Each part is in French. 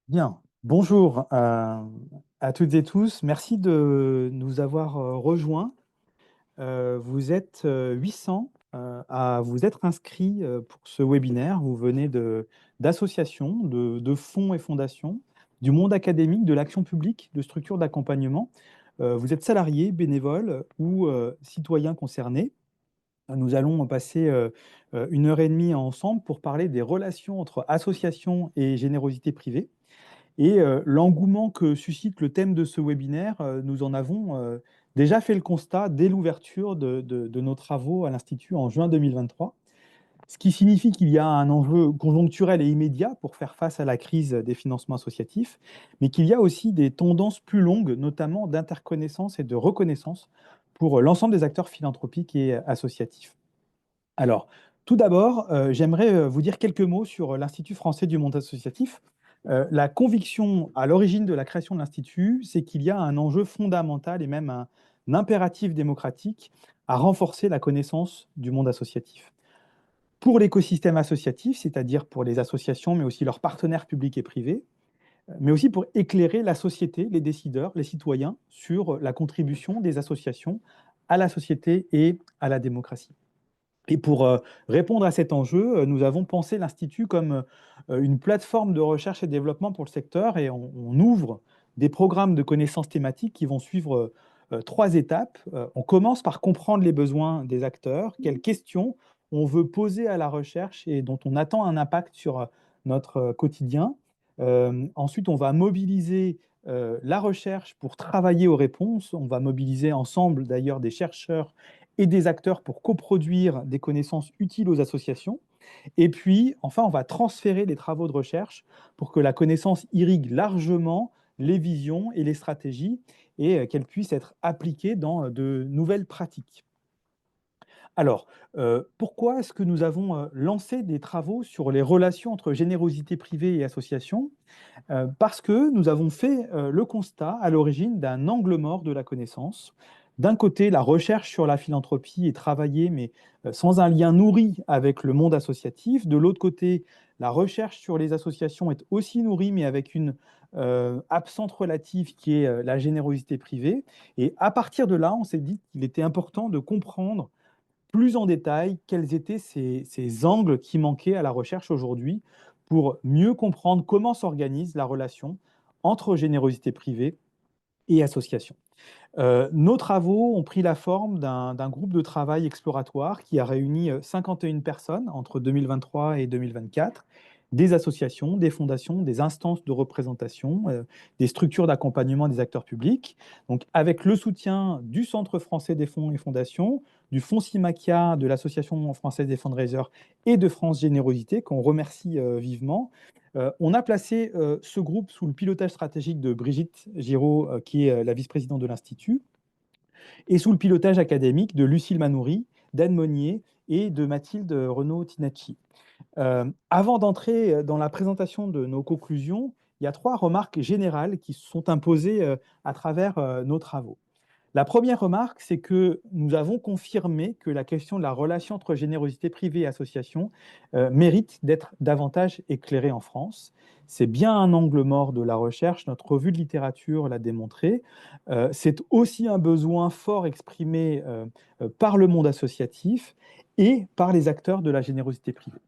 Bien, bonjour à toutes et tous. Merci de nous avoir rejoints. Vous êtes 800 à vous être inscrits pour ce webinaire. Vous venez d'associations, de fonds et fondations, du monde académique, de l'action publique, de structures d'accompagnement. Vous êtes salariés, bénévoles ou citoyens concernés. Nous allons passer 1 heure et demie ensemble pour parler des relations entre associations et générosité privée. Et l'engouement que suscite le thème de ce webinaire, nous en avons déjà fait le constat dès l'ouverture de nos travaux à l'Institut en juin 2023, ce qui signifie qu'il y a un enjeu conjoncturel et immédiat pour faire face à la crise des financements associatifs, mais qu'il y a aussi des tendances plus longues, notamment d'interconnaissance et de reconnaissance pour l'ensemble des acteurs philanthropiques et associatifs. Alors, tout d'abord, j'aimerais vous dire quelques mots sur l'Institut français du monde associatif. La conviction à l'origine de la création de l'Institut, c'est qu'il y a un enjeu fondamental et même un impératif démocratique à renforcer la connaissance du monde associatif. Pour l'écosystème associatif, c'est-à-dire pour les associations, mais aussi leurs partenaires publics et privés, mais aussi pour éclairer la société, les décideurs, les citoyens sur la contribution des associations à la société et à la démocratie. Et pour répondre à cet enjeu, nous avons pensé l'Institut comme une plateforme de recherche et développement pour le secteur et on ouvre des programmes de connaissances thématiques qui vont suivre 3 étapes. On commence par comprendre les besoins des acteurs, quelles questions on veut poser à la recherche et dont on attend un impact sur notre quotidien. Ensuite, on va mobiliser la recherche pour travailler aux réponses. On va mobiliser ensemble d'ailleurs des chercheurs et des acteurs pour coproduire des connaissances utiles aux associations. Et puis, enfin, on va transférer les travaux de recherche pour que la connaissance irrigue largement les visions et les stratégies et qu'elles puissent être appliquées dans de nouvelles pratiques. Alors, pourquoi est-ce que nous avons lancé des travaux sur les relations entre générosité privée et association? Parce que nous avons fait le constat à l'origine d'un angle mort de la connaissance. D'un côté, la recherche sur la philanthropie est travaillée, mais sans un lien nourri avec le monde associatif. De l'autre côté, la recherche sur les associations est aussi nourrie, mais avec une absente relative qui est la générosité privée. Et à partir de là, on s'est dit qu'il était important de comprendre plus en détail quels étaient ces angles qui manquaient à la recherche aujourd'hui pour mieux comprendre comment s'organise la relation entre générosité privée et association. Nos travaux ont pris la forme d'un groupe de travail exploratoire qui a réuni 51 personnes entre 2023 et 2024, des associations, des fondations, des instances de représentation, des structures d'accompagnement des acteurs publics. Donc, avec le soutien du Centre français des fonds et fondations, du Fonds Simakia, de l'Association française des fundraisers et de France Générosité, qu'on remercie vivement, on a placé ce groupe sous le pilotage stratégique de Brigitte Giraud, qui est la vice-présidente de l'Institut, et sous le pilotage académique de Lucille Manoury, d'Anne Monnier et de Mathilde Renaud-Tinacci. Avant d'entrer dans la présentation de nos conclusions, il y a 3 remarques générales qui se sont imposées à travers nos travaux. La première remarque, c'est que nous avons confirmé que la question de la relation entre générosité privée et association mérite d'être davantage éclairée en France. C'est bien un angle mort de la recherche, notre revue de littérature l'a démontré. C'est aussi un besoin fort exprimé par le monde associatif et par les acteurs de la générosité privée.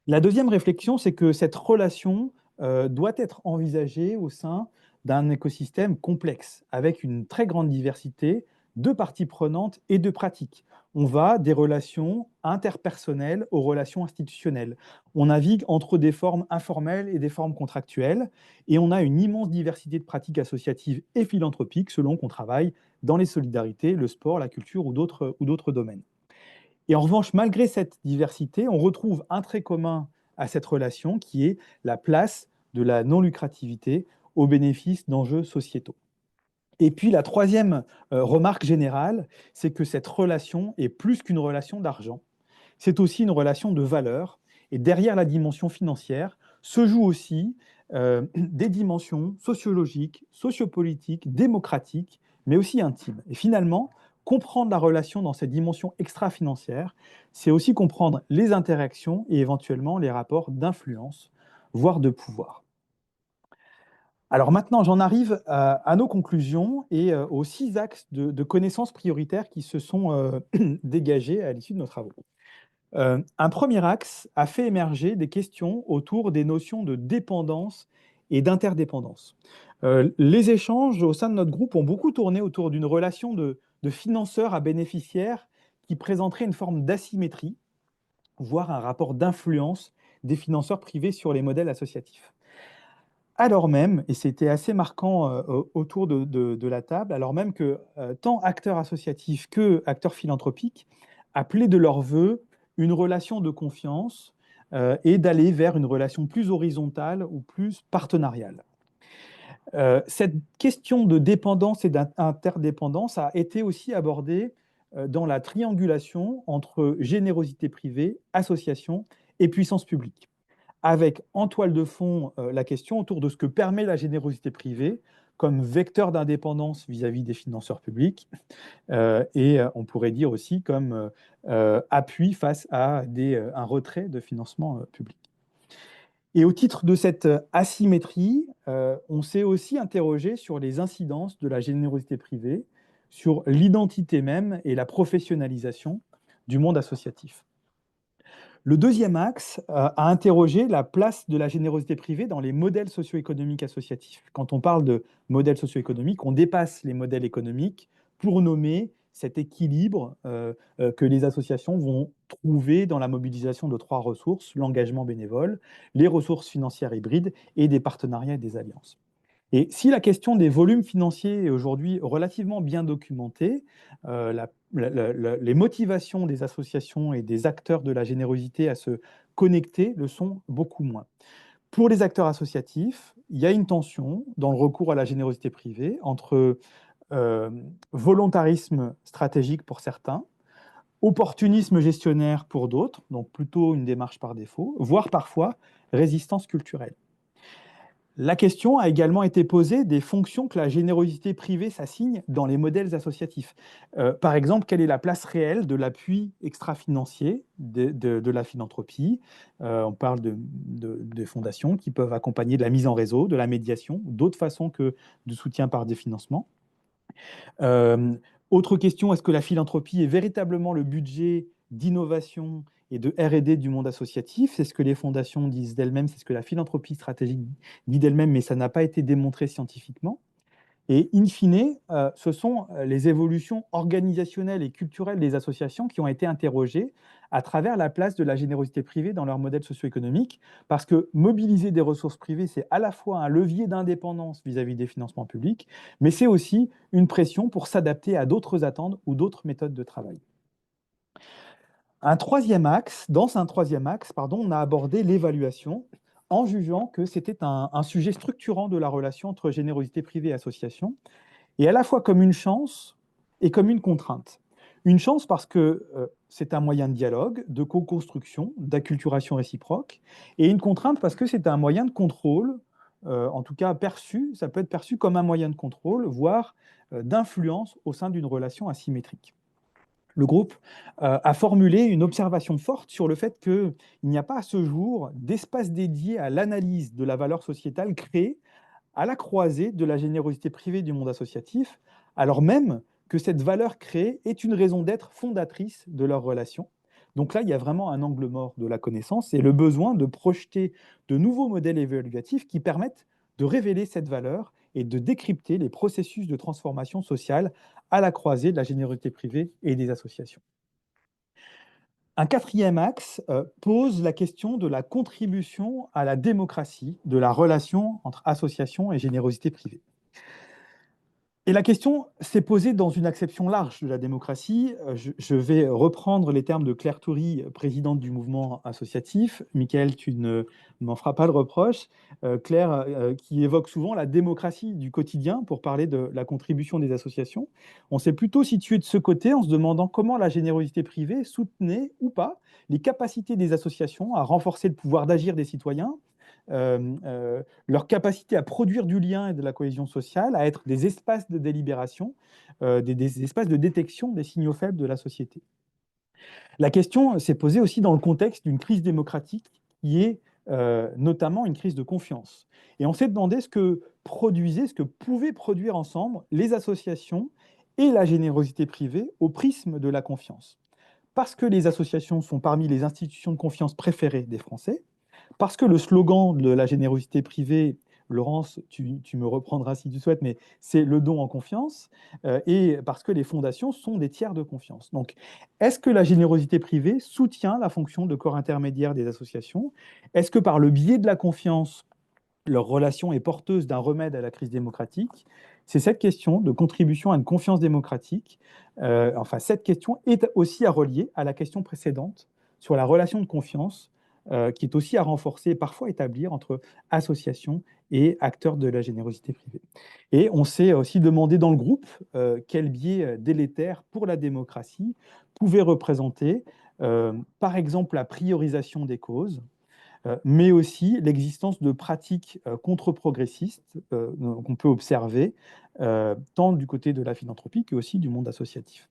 La deuxième réflexion, c'est que cette relation doit être envisagée au sein d'un écosystème complexe, avec une très grande diversité de parties prenantes et de pratiques. On va des relations interpersonnelles aux relations institutionnelles. On navigue entre des formes informelles et des formes contractuelles, et on a une immense diversité de pratiques associatives et philanthropiques selon qu'on travaille dans les solidarités, le sport, la culture ou d'autres domaines. Et en revanche, malgré cette diversité, on retrouve un trait commun à cette relation qui est la place de la non-lucrativité au bénéfice d'enjeux sociétaux. Et puis la troisième remarque générale, c'est que cette relation est plus qu'une relation d'argent. C'est aussi une relation de valeur. Et derrière la dimension financière se jouent aussi des dimensions sociologiques, sociopolitiques, démocratiques, mais aussi intimes. Et finalement, comprendre la relation dans cette dimension extra-financière, c'est aussi comprendre les interactions et éventuellement les rapports d'influence, voire de pouvoir. Alors maintenant, j'en arrive à nos conclusions et aux 6 axes de connaissances prioritaires qui se sont dégagés à l'issue de nos travaux. Un premier axe a fait émerger des questions autour des notions de dépendance et d'interdépendance. Les échanges au sein de notre groupe ont beaucoup tourné autour d'une relation de financeur à bénéficiaire qui présenterait une forme d'asymétrie, voire un rapport d'influence des financeurs privés sur les modèles associatifs. Alors même, et c'était assez marquant autour de la table, alors même que tant acteurs associatifs que acteurs philanthropiques appelaient de leur vœu une relation de confiance et d'aller vers une relation plus horizontale ou plus partenariale. Cette question de dépendance et d'interdépendance a été aussi abordée dans la triangulation entre générosité privée, association et puissance publique, avec en toile de fond la question autour de ce que permet la générosité privée comme vecteur d'indépendance vis-à-vis des financeurs publics, et on pourrait dire aussi comme appui face à un retrait de financement public. Et au titre de cette asymétrie, on s'est aussi interrogé sur les incidences de la générosité privée, sur l'identité même et la professionnalisation du monde associatif. Le deuxième axe a interrogé la place de la générosité privée dans les modèles socio-économiques associatifs. Quand on parle de modèles socio-économiques, on dépasse les modèles économiques pour nommer cet équilibre que les associations vont trouver dans la mobilisation de 3 ressources: l'engagement bénévole, les ressources financières hybrides et des partenariats et des alliances. Et si la question des volumes financiers est aujourd'hui relativement bien documentée, les motivations des associations et des acteurs de la générosité à se connecter le sont beaucoup moins. Pour les acteurs associatifs, il y a une tension dans le recours à la générosité privée entre euh, volontarisme stratégique pour certains, opportunisme gestionnaire pour d'autres, donc plutôt une démarche par défaut, voire parfois résistance culturelle. La question a également été posée des fonctions que la générosité privée s'assigne dans les modèles associatifs. Par exemple, quelle est la place réelle de l'appui extra-financier de la philanthropie? On parle de fondations qui peuvent accompagner de la mise en réseau, de la médiation, d'autres façons que de soutien par des financements. Euh, Autre question, est-ce que la philanthropie est véritablement le budget d'innovation et de R&D du monde associatif? C'est ce que les fondations disent d'elles-mêmes, c'est ce que la philanthropie stratégique dit d'elle-même, mais ça n'a pas été démontré scientifiquement. Et in fine, ce sont les évolutions organisationnelles et culturelles des associations qui ont été interrogées à travers la place de la générosité privée dans leur modèle socio-économique, parce que mobiliser des ressources privées, c'est à la fois un levier d'indépendance vis-à-vis des financements publics, mais c'est aussi une pression pour s'adapter à d'autres attentes ou d'autres méthodes de travail. Dans un troisième axe, on a abordé l'évaluation en jugeant que c'était un sujet structurant de la relation entre générosité privée et association, et à la fois comme une chance et comme une contrainte. Une chance parce que c'est un moyen de dialogue, de co-construction, d'acculturation réciproque, et une contrainte parce que c'est un moyen de contrôle, en tout cas perçu, ça peut être perçu comme un moyen de contrôle, voire d'influence au sein d'une relation asymétrique. Le groupe a formulé une observation forte sur le fait qu'il n'y a pas à ce jour d'espace dédié à l'analyse de la valeur sociétale créée à la croisée de la générosité privée du monde associatif, alors même que cette valeur créée est une raison d'être fondatrice de leur relation. Donc là, il y a vraiment un angle mort de la connaissance et le besoin de projeter de nouveaux modèles évaluatifs qui permettent de révéler cette valeur et de décrypter les processus de transformation sociale à la croisée de la générosité privée et des associations. Un quatrième axe pose la question de la contribution à la démocratie de la relation entre association et générosité privée. Et la question s'est posée dans une acception large de la démocratie. Je vais reprendre les termes de Claire Toury, présidente du mouvement associatif. Michael, tu ne m'en feras pas le reproche. Claire, qui évoque souvent la démocratie du quotidien pour parler de la contribution des associations. On s'est plutôt situé de ce côté en se demandant comment la générosité privée soutenait ou pas les capacités des associations à renforcer le pouvoir d'agir des citoyens, leur capacité à produire du lien et de la cohésion sociale, à être des espaces de délibération, des espaces de détection des signaux faibles de la société. La question s'est posée aussi dans le contexte d'une crise démocratique qui est notamment une crise de confiance. Et on s'est demandé ce que pouvaient produire ensemble les associations et la générosité privée au prisme de la confiance. Parce que les associations sont parmi les institutions de confiance préférées des Français, parce que le slogan de la générosité privée, Laurence, tu me reprendras si tu souhaites, mais c'est le don en confiance, et parce que les fondations sont des tiers de confiance. Donc, est-ce que la générosité privée soutient la fonction de corps intermédiaire des associations? Est-ce que par le biais de la confiance, leur relation est porteuse d'un remède à la crise démocratique? C'est cette question de contribution à une confiance démocratique. Enfin, cette question est aussi à relier à la question précédente sur la relation de confiance, qui est aussi à renforcer et parfois établir entre associations et acteurs de la générosité privée. Et on s'est aussi demandé dans le groupe quel biais délétère pour la démocratie pouvait représenter, par exemple, la priorisation des causes, mais aussi l'existence de pratiques contre-progressistes qu'on peut observer tant du côté de la philanthropie que aussi du monde associatif.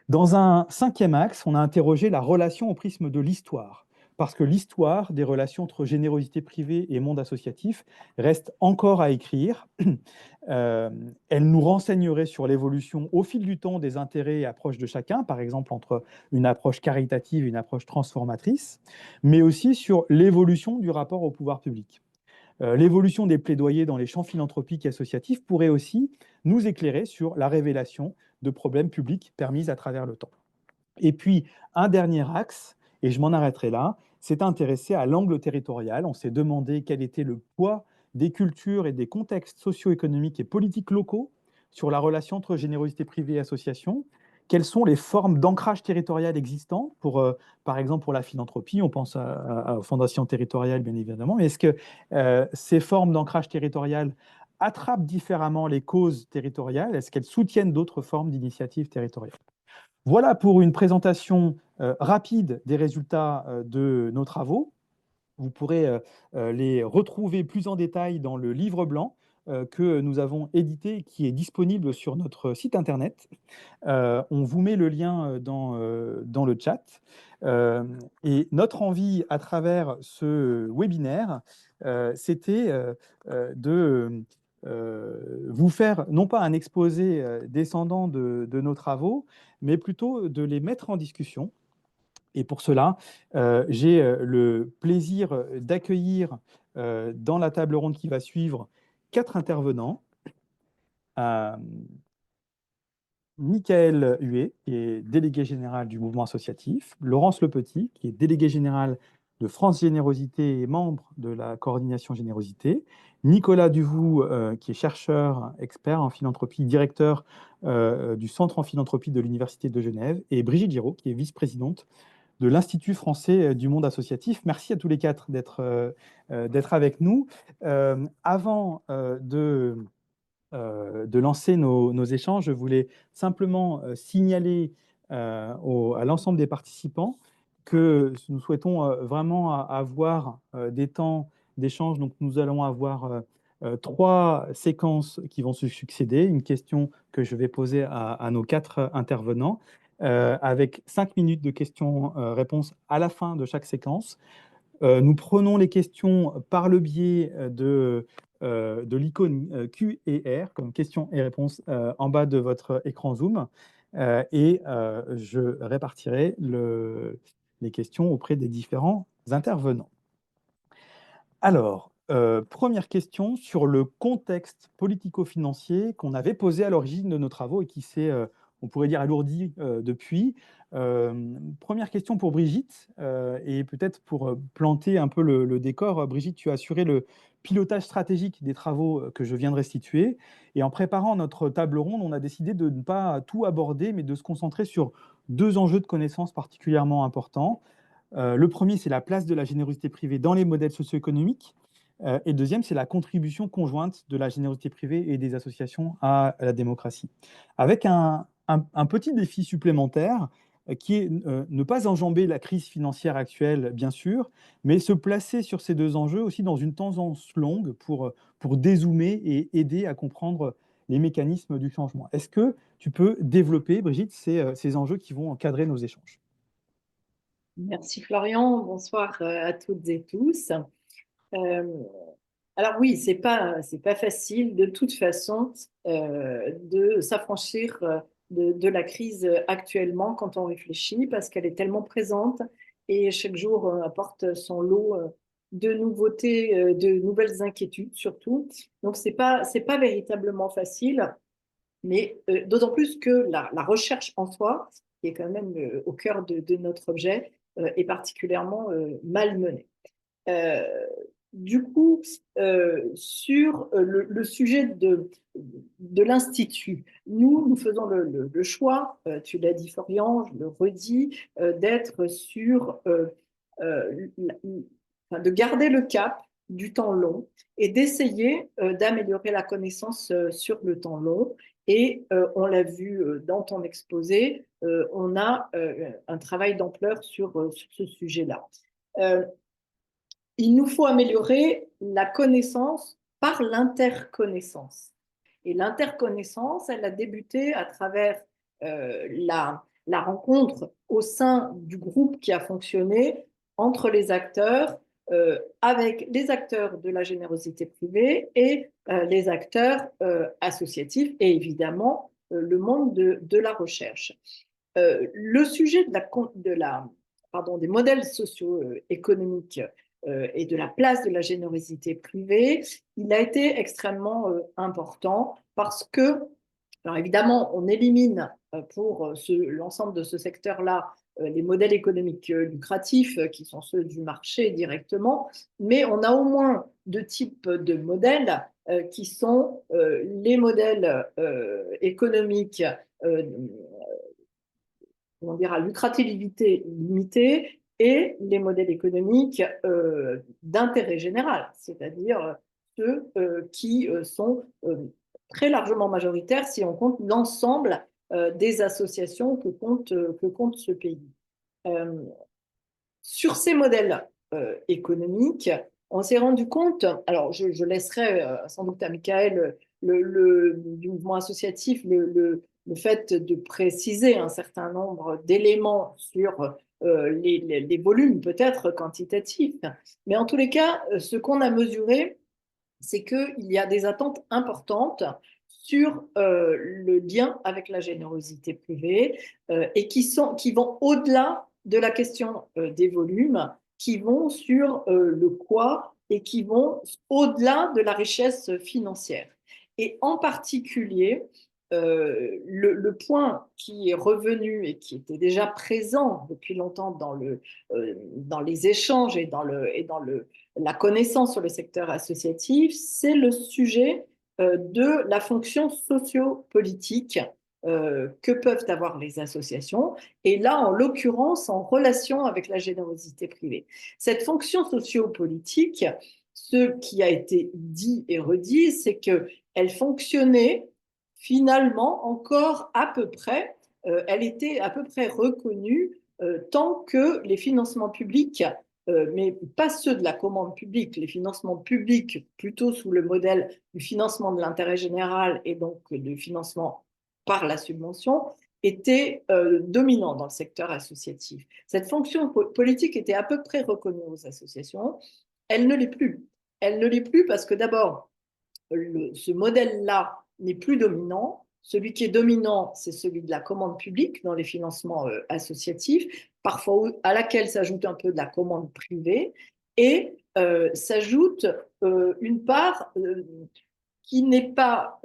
Dans un cinquième axe, on a interrogé la relation au prisme de l'histoire, parce que l'histoire des relations entre générosité privée et monde associatif reste encore à écrire. Elle nous renseignerait sur l'évolution au fil du temps des intérêts et approches de chacun, par exemple entre une approche caritative et une approche transformatrice, mais aussi sur l'évolution du rapport au pouvoir public. L'évolution des plaidoyers dans les champs philanthropiques et associatifs pourrait aussi nous éclairer sur la révélation de problèmes publics permis à travers le temps. Et puis, un dernier axe, et je m'en arrêterai là, s'est intéressé à l'angle territorial. On s'est demandé quel était le poids des cultures et des contextes socio-économiques et politiques locaux sur la relation entre générosité privée et association. Quelles sont les formes d'ancrage territorial existantes par exemple, pour la philanthropie, on pense aux fondations territoriales, bien évidemment, mais est-ce que ces formes d'ancrage territorial attrapent différemment les causes territoriales? Est-ce qu'elles soutiennent d'autres formes d'initiatives territoriales? Voilà pour une présentation rapide des résultats de nos travaux. Vous pourrez les retrouver plus en détail dans le livre blanc que nous avons édité, qui est disponible sur notre site internet. On vous met le lien dans le chat. Et notre envie à travers ce webinaire, c'était de vous faire non pas un exposé descendant de nos travaux, mais plutôt de les mettre en discussion. Et pour cela, j'ai le plaisir d'accueillir dans la table ronde qui va suivre 4 intervenants. Michael Huet, qui est délégué général du mouvement associatif, Laurence Lepetit, qui est délégué général de France Générosité et membre de la coordination Générosité, Nicolas Duvoux, qui est chercheur, expert en philanthropie, directeur du Centre en philanthropie de l'Université de Genève, et Brigitte Giraud, qui est vice-présidente de l'Institut français du monde associatif. Merci à tous les quatre d'être avec nous. Avant de lancer nos échanges, je voulais simplement signaler à l'ensemble des participants que nous souhaitons vraiment avoir des temps d'échange. Donc, nous allons avoir 3 séquences qui vont se succéder. Une question que je vais poser à nos 4 intervenants, avec 5 minutes de questions-réponses à la fin de chaque séquence. Nous prenons les questions par le biais de l'icône Q et R, comme questions et réponses en bas de votre écran Zoom. Je répartirai les questions auprès des différents intervenants. Alors, première question sur le contexte politico-financier qu'on avait posé à l'origine de nos travaux et qui s'est, on pourrait dire, alourdi depuis. Première question pour Brigitte, et peut-être pour planter un peu le décor. Brigitte, tu as assuré le pilotage stratégique des travaux que je viens de restituer. Et en préparant notre table ronde, on a décidé de ne pas tout aborder, mais de se concentrer sur 2 enjeux de connaissances particulièrement importants. Le premier, c'est la place de la générosité privée dans les modèles socio-économiques. Et le deuxième, c'est la contribution conjointe de la générosité privée et des associations à la démocratie. Avec un petit défi supplémentaire qui est ne pas enjamber la crise financière actuelle, bien sûr, mais se placer sur ces 2 enjeux aussi dans une tendance longue pour dézoomer et aider à comprendre les mécanismes du changement. Est-ce que tu peux développer, Brigitte, ces enjeux qui vont encadrer nos échanges? Merci Florian, bonsoir à toutes et tous. Euh, alors oui, c'est pas facile de toute façon de s'affranchir de la crise actuellement quand on réfléchit parce qu'elle est tellement présente et chaque jour apporte son lot de nouveautés, de nouvelles inquiétudes surtout. Donc c'est pas véritablement facile. Mais d'autant plus que la recherche en soi, qui est quand même au cœur de notre objet, est particulièrement mal menée. Euh, du coup, sur le sujet de l'Institut, nous faisons le choix, tu l'as dit Florian, je le redis, d'être sur, enfin, de garder le cap du temps long et d'essayer d'améliorer la connaissance sur le temps long. Et on l'a vu dans ton exposé, on a un travail d'ampleur sur ce sujet-là. Euh, il nous faut améliorer la connaissance par l'interconnaissance. Et l'interconnaissance, elle a débuté à travers la rencontre au sein du groupe qui a fonctionné entre les acteurs, avec les acteurs de la générosité privée et les acteurs associatifs et évidemment le monde de la recherche. Le sujet pardon, des modèles socio-économiques et de la place de la générosité privée, il a été extrêmement important parce que, alors évidemment, on élimine pour l'ensemble de ce secteur-là les modèles économiques lucratifs qui sont ceux du marché directement, mais on a au moins deux types de modèles qui sont les modèles économiques comment dire, à lucrativité limitée et les modèles économiques d'intérêt général, c'est-à-dire ceux qui sont très largement majoritaires si on compte l'ensemble des associations que compte ce pays. Euh, sur ces modèles économiques, on s'est rendu compte, alors je laisserai sans doute à Michael du mouvement associatif le fait de préciser un certain nombre d'éléments sur les volumes peut-être quantitatifs. Mais en tous les cas, ce qu'on a mesuré, c'est qu'il y a des attentes importantes sur le lien avec la générosité privée et qui vont au-delà de la question des volumes, qui vont sur le quoi et qui vont au-delà de la richesse financière. Et en particulier, le point qui est revenu et qui était déjà présent depuis longtemps dans les échanges et dans la connaissance sur le secteur associatif, c'est le sujet de la fonction sociopolitique que peuvent avoir les associations, et là, en l'occurrence, en relation avec la générosité privée. Cette fonction sociopolitique, ce qui a été dit et redit, c'est qu'elle fonctionnait finalement encore à peu près, elle était à peu près reconnue tant que les financements publics mais pas ceux de la commande publique, les financements publics plutôt sous le modèle du financement de l'intérêt général et donc du financement par la subvention, étaient dominants dans le secteur associatif. Cette fonction politique était à peu près reconnue aux associations. Elle ne l'est plus. Elle ne l'est plus parce que d'abord, ce modèle-là n'est plus dominant. Celui qui est dominant, c'est celui de la commande publique dans les financements associatifs, parfois à laquelle s'ajoute un peu de la commande privée, et s'ajoute une part qui n'est pas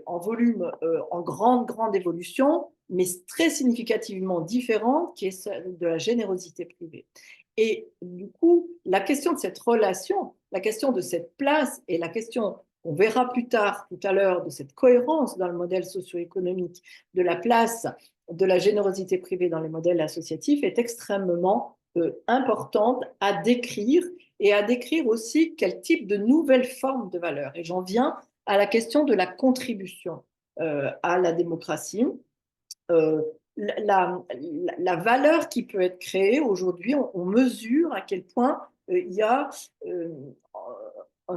en volume en grande évolution, mais très significativement différente, qui est celle de la générosité privée. Et du coup, la question de cette relation, la question de cette place et la question, on verra plus tard, tout à l'heure, de cette cohérence dans le modèle socio-économique, de la place de la générosité privée dans les modèles associatifs est extrêmement importante à décrire et à décrire aussi quel type de nouvelles formes de valeurs. Et j'en viens à la question de la contribution à la démocratie. Euh, la valeur qui peut être créée aujourd'hui, on mesure à quel point il y a un,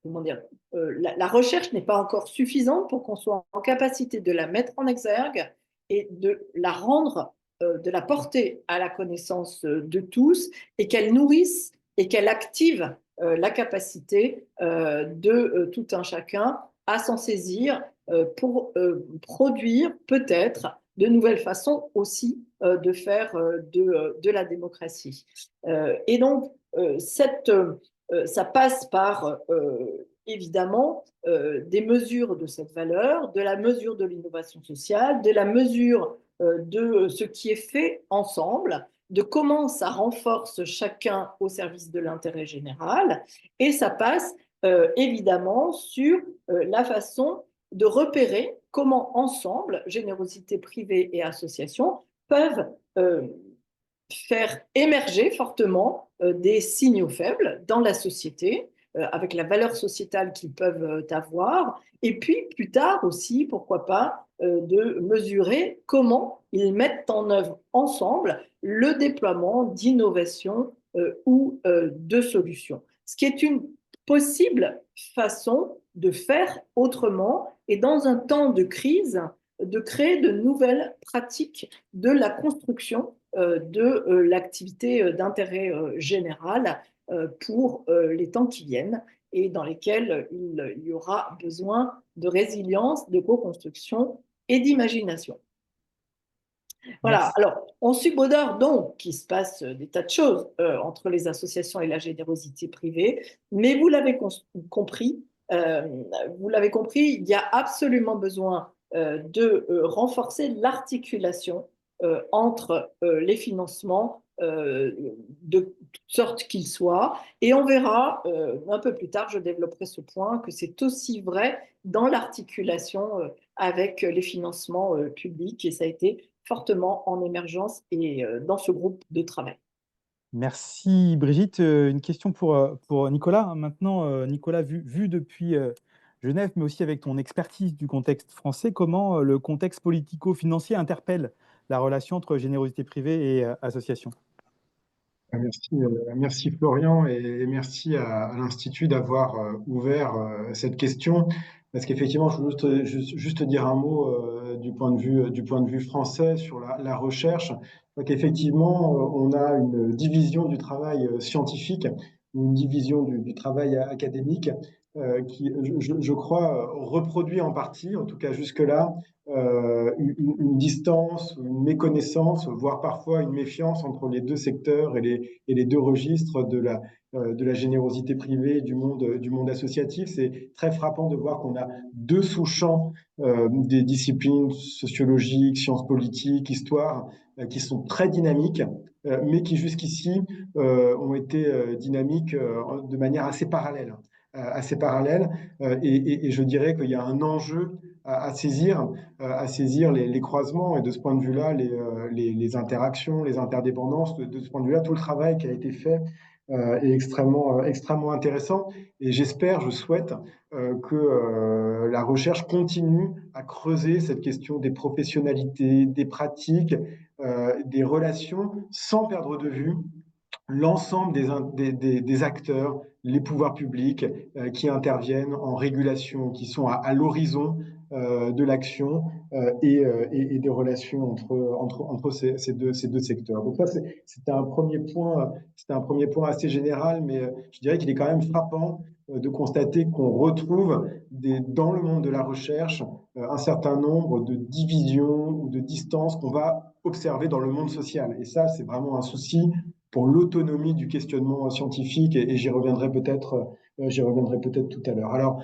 comment dire, la recherche n'est pas encore suffisante pour qu'on soit en capacité de la mettre en exergue et de la rendre de la porter à la connaissance de tous et qu'elle nourrisse et qu'elle active la capacité de tout un chacun à s'en saisir pour produire peut-être de nouvelles façons aussi de faire de la démocratie. Et donc, ça passe par évidemment des mesures de cette valeur, de la mesure de l'innovation sociale, de la mesure de ce qui est fait ensemble, de comment ça renforce chacun au service de l'intérêt général, et ça passe évidemment sur la façon de repérer comment ensemble, générosité privée et association, peuvent faire émerger fortement des signaux faibles dans la société, avec la valeur sociétale qu'ils peuvent avoir, et puis plus tard aussi, pourquoi pas, de mesurer comment ils mettent en œuvre ensemble le déploiement d'innovations ou de solutions. Ce qui est une possible façon de faire autrement et dans un temps de crise, de créer de nouvelles pratiques de la construction de l'activité d'intérêt général pour les temps qui viennent et dans lesquels il y aura besoin de résilience, de co-construction et d'imagination. Voilà, Merci. alors on subodore donc qu'il se passe des tas de choses entre les associations et la générosité privée, mais compris, vous l'avez compris, il y a absolument besoin de renforcer l'articulation entre les financements de toutes sortes qu'ils soient, et on verra un peu plus tard, je développerai ce point, que c'est aussi vrai dans l'articulation avec les financements publics, et ça a été fortement en émergence et dans ce groupe de travail. Merci Brigitte. Une question pour Nicolas. Maintenant, Nicolas, vu depuis Genève, mais aussi avec ton expertise du contexte français, comment le contexte politico-financier interpelle la relation entre générosité privée et association? Merci Florian et merci à l'Institut d'avoir ouvert cette question parce qu'effectivement, je veux juste dire un mot du point de vue français sur la recherche. Donc effectivement, on a une division du travail scientifique ou une division du travail académique qui, je crois, reproduit en partie, en tout cas jusque-là, une distance, une méconnaissance, voire parfois une méfiance entre les deux secteurs et les deux registres de la générosité privée du monde associatif. C'est très frappant de voir qu'on a deux sous-champs des disciplines sociologiques, sciences politiques, histoire, qui sont très dynamiques, mais qui jusqu'ici ont été dynamiques de manière assez parallèle, et je dirais qu'il y a un enjeu à saisir les croisements et de ce point de vue-là, les interactions, les interdépendances. De ce point de vue-là, tout le travail qui a été fait est extrêmement intéressant. Et j'espère, je souhaite que la recherche continue à creuser cette question des professionnalités, des pratiques, des relations, sans perdre de vue l'ensemble des acteurs, les pouvoirs publics qui interviennent en régulation, qui sont à l'horizon de l'action et des relations entre ces deux secteurs. Donc ça, c'était un premier point assez général, mais je dirais qu'il est quand même frappant de constater qu'on retrouve dans le monde de la recherche un certain nombre de divisions ou de distances qu'on va observer dans le monde social. Et ça, c'est vraiment un souci pour l'autonomie du questionnement scientifique, et j'y reviendrai peut-être tout à l'heure. Alors,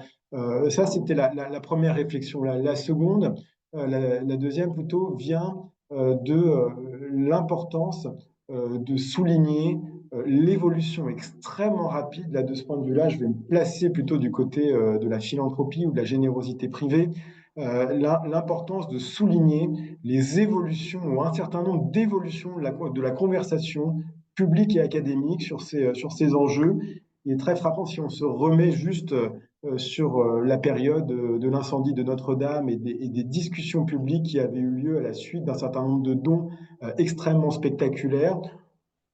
ça, c'était la première réflexion. La seconde, la deuxième plutôt, vient de l'importance de souligner l'évolution extrêmement rapide. Là, de ce point de vue-là, je vais me placer plutôt du côté de la philanthropie ou de la générosité privée. L'importance de souligner les évolutions ou un certain nombre d'évolutions de la conversation publique et académique sur ces enjeux. Il est très frappant si on se remet juste sur la période de l'incendie de Notre-Dame et des discussions publiques qui avaient eu lieu à la suite d'un certain nombre de dons extrêmement spectaculaires.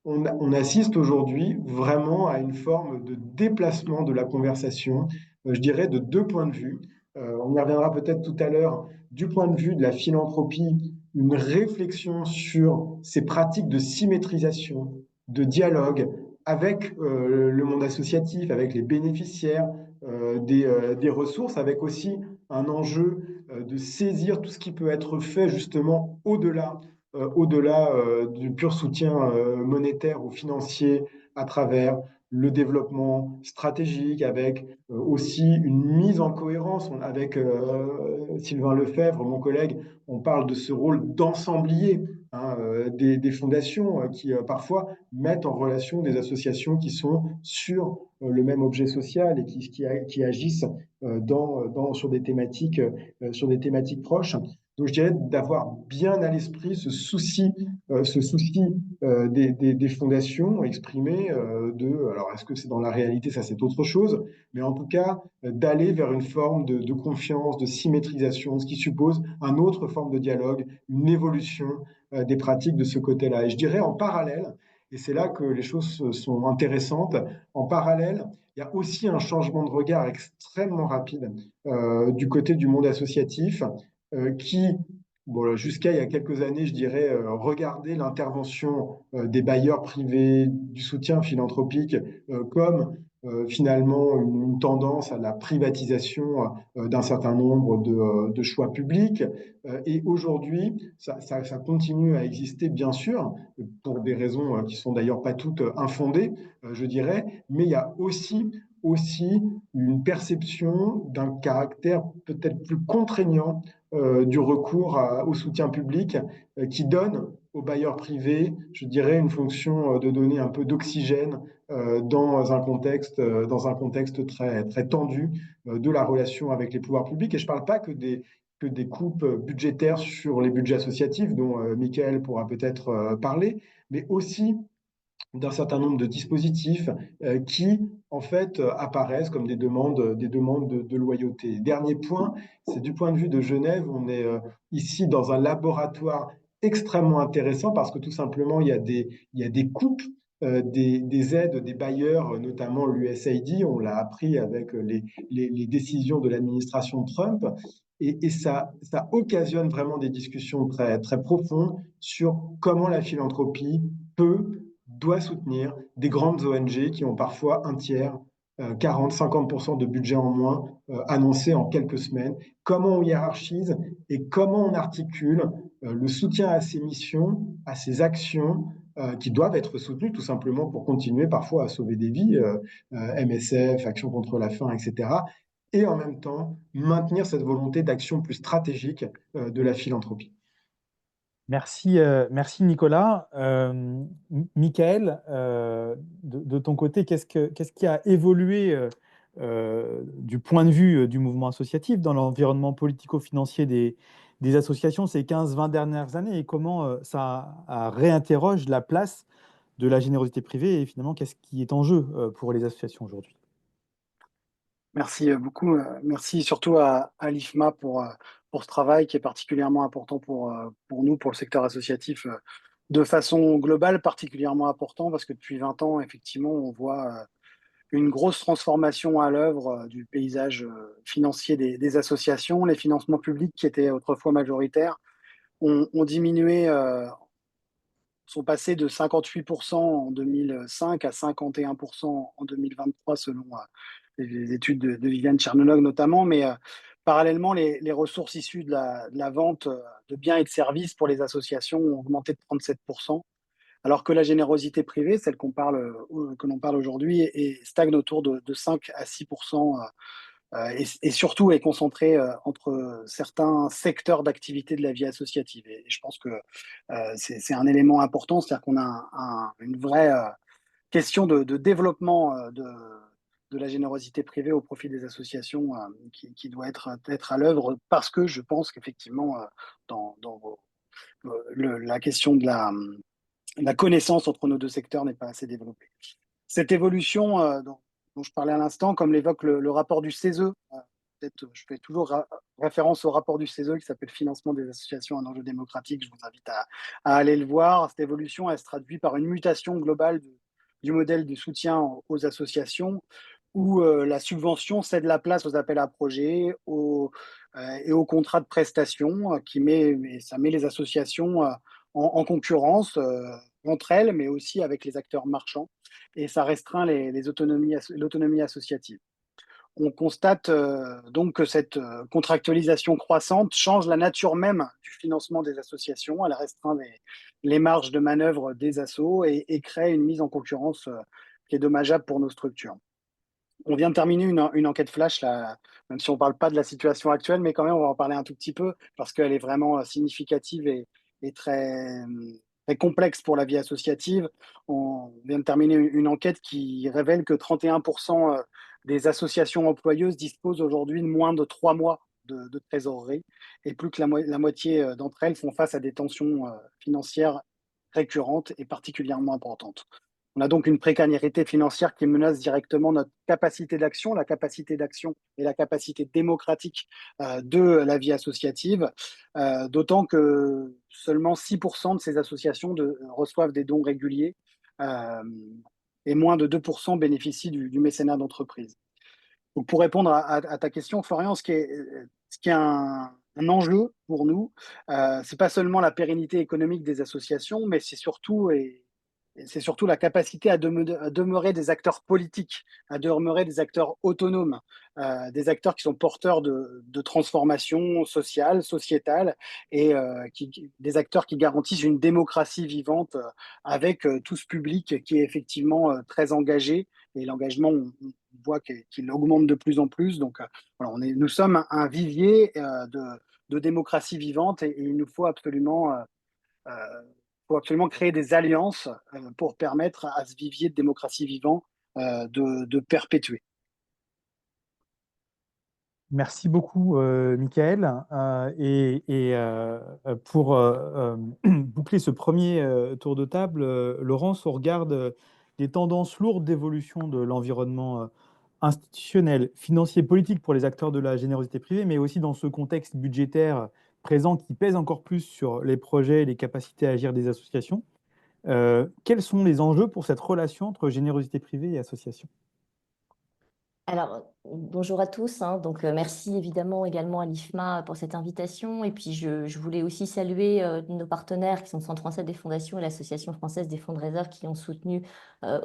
On assiste aujourd'hui vraiment à une forme de déplacement de la conversation, je dirais de deux points de vue. On y reviendra peut-être tout à l'heure, du point de vue de la philanthropie une réflexion sur ces pratiques de symétrisation, de dialogue avec le monde associatif, avec les bénéficiaires des ressources, avec aussi un enjeu de saisir tout ce qui peut être fait justement au-delà du pur soutien monétaire ou financier à travers le développement stratégique, avec aussi une mise en cohérence. Avec Sylvain Lefebvre, mon collègue, on parle de ce rôle d'ensemblier des fondations qui parfois mettent en relation des associations qui sont sur le même objet social et qui agissent sur des thématiques proches. Donc, je dirais d'avoir bien à l'esprit ce souci des fondations exprimées alors est-ce que c'est dans la réalité, ça c'est autre chose, mais en tout cas d'aller vers une forme de confiance, de symétrisation, ce qui suppose une autre forme de dialogue, une évolution des pratiques de ce côté-là. Et je dirais en parallèle, et c'est là que les choses sont intéressantes, en parallèle, il y a aussi un changement de regard extrêmement rapide du côté du monde associatif qui, bon, jusqu'à il y a quelques années, je dirais, regardait l'intervention des bailleurs privés, du soutien philanthropique comme finalement une tendance à la privatisation d'un certain nombre de choix publics. Et aujourd'hui, ça continue à exister, bien sûr, pour des raisons qui sont d'ailleurs pas toutes infondées, je dirais, mais il y a aussi une perception d'un caractère peut-être plus contraignant du recours au soutien public qui donne aux bailleurs privés, je dirais, une fonction de donner un peu d'oxygène dans un contexte très, très tendu de la relation avec les pouvoirs publics. Et je ne parle pas que des coupes budgétaires sur les budgets associatifs, dont Michael pourra peut-être parler, mais aussi d'un certain nombre de dispositifs qui, en fait, apparaissent comme des demandes de loyauté. Dernier point, c'est du point de vue de Genève, on est ici dans un laboratoire extrêmement intéressant parce que tout simplement, il y a des coupes des aides des bailleurs, notamment l'USAID, on l'a appris avec les décisions de l'administration Trump, et ça occasionne vraiment des discussions très, très profondes sur comment la philanthropie doit soutenir des grandes ONG qui ont parfois un tiers, 40-50% de budget en moins annoncé en quelques semaines. Comment on hiérarchise et comment on articule le soutien à ces missions, à ces actions qui doivent être soutenues tout simplement pour continuer parfois à sauver des vies, MSF, Action contre la faim, etc. Et en même temps, maintenir cette volonté d'action plus stratégique de la philanthropie. Merci Nicolas. Michael, de ton côté, qu'est-ce qui a évolué du point de vue du mouvement associatif dans l'environnement politico-financier des associations ces 15-20 dernières années et comment réinterroge la place de la générosité privée et finalement qu'est-ce qui est en jeu pour les associations aujourd'hui? Merci beaucoup. Merci surtout à l'IFMA pour ce travail qui est particulièrement important pour nous, pour le secteur associatif, de façon globale, particulièrement important parce que depuis 20 ans, effectivement, on voit une grosse transformation à l'œuvre du paysage financier des associations. Les financements publics qui étaient autrefois majoritaires ont diminué, sont passés de 58% en 2005 à 51% en 2023 selon les études de Viviane Tchernologue notamment, mais parallèlement, les ressources issues de la vente de biens et de services pour les associations ont augmenté de 37%, alors que la générosité privée, celle que l'on parle aujourd'hui, stagne autour de 5 à 6%, et surtout est concentrée entre certains secteurs d'activité de la vie associative. Et je pense que c'est un élément important, c'est-à-dire qu'on a une vraie question de développement de la générosité privée au profit des associations qui doit être à l'œuvre parce que je pense qu'effectivement, la question de la connaissance entre nos deux secteurs n'est pas assez développée. Cette évolution dont je parlais à l'instant, comme l'évoque le rapport du CESE, peut-être je fais toujours référence au rapport du CESE qui s'appelle Financement des associations, un enjeu démocratique, je vous invite à aller le voir. Cette évolution, elle se traduit par une mutation globale du modèle de soutien aux associations où la subvention cède la place aux appels à projets, et aux contrats de prestation ça met les associations en concurrence entre elles, mais aussi avec les acteurs marchands, et ça restreint l'autonomie associative. On constate donc que cette contractualisation croissante change la nature même du financement des associations. Elle restreint les marges de manœuvre des assos et crée une mise en concurrence qui est dommageable pour nos structures. On vient de terminer une enquête flash, là, même si on ne parle pas de la situation actuelle, mais quand même, on va en parler un tout petit peu parce qu'elle est vraiment significative et très complexe pour la vie associative. On vient de terminer une enquête qui révèle que 31% des associations employeuses disposent aujourd'hui de moins de 3 mois de trésorerie, et plus que la moitié d'entre elles font face à des tensions financières récurrentes et particulièrement importantes. On a donc une précarité financière qui menace directement notre capacité d'action, la capacité d'action et la capacité démocratique de la vie associative, d'autant que seulement 6% de ces associations reçoivent des dons réguliers euh, et moins de 2% bénéficient du mécénat d'entreprise. Donc pour répondre à ta question, Florian, ce qui est un enjeu pour nous, c'est pas seulement la pérennité économique des associations, mais c'est surtout la capacité à demeurer des acteurs politiques, à demeurer des acteurs autonomes, des acteurs qui sont porteurs de transformations sociales, sociétales, et des acteurs qui garantissent une démocratie vivante avec tout ce public qui est effectivement très engagé. Et l'engagement, on voit qu'il augmente de plus en plus. Donc, voilà, nous sommes un vivier de démocratie vivante, et il nous faut absolument créer des alliances pour permettre à ce vivier de démocratie vivant de perpétuer. Merci beaucoup, Michael. Pour boucler ce premier tour de table, Laurence, on regarde les tendances lourdes d'évolution de l'environnement institutionnel, financier, politique pour les acteurs de la générosité privée, mais aussi dans ce contexte budgétaire présent qui pèse encore plus sur les projets et les capacités à agir des associations. Quels sont les enjeux pour cette relation entre générosité privée et association? Alors, bonjour à tous, hein. Donc, merci évidemment également à l'IFMA pour cette invitation. Et puis, je voulais aussi saluer nos partenaires qui sont le Centre français des fondations et l'Association française des fonds de réserve qui ont soutenu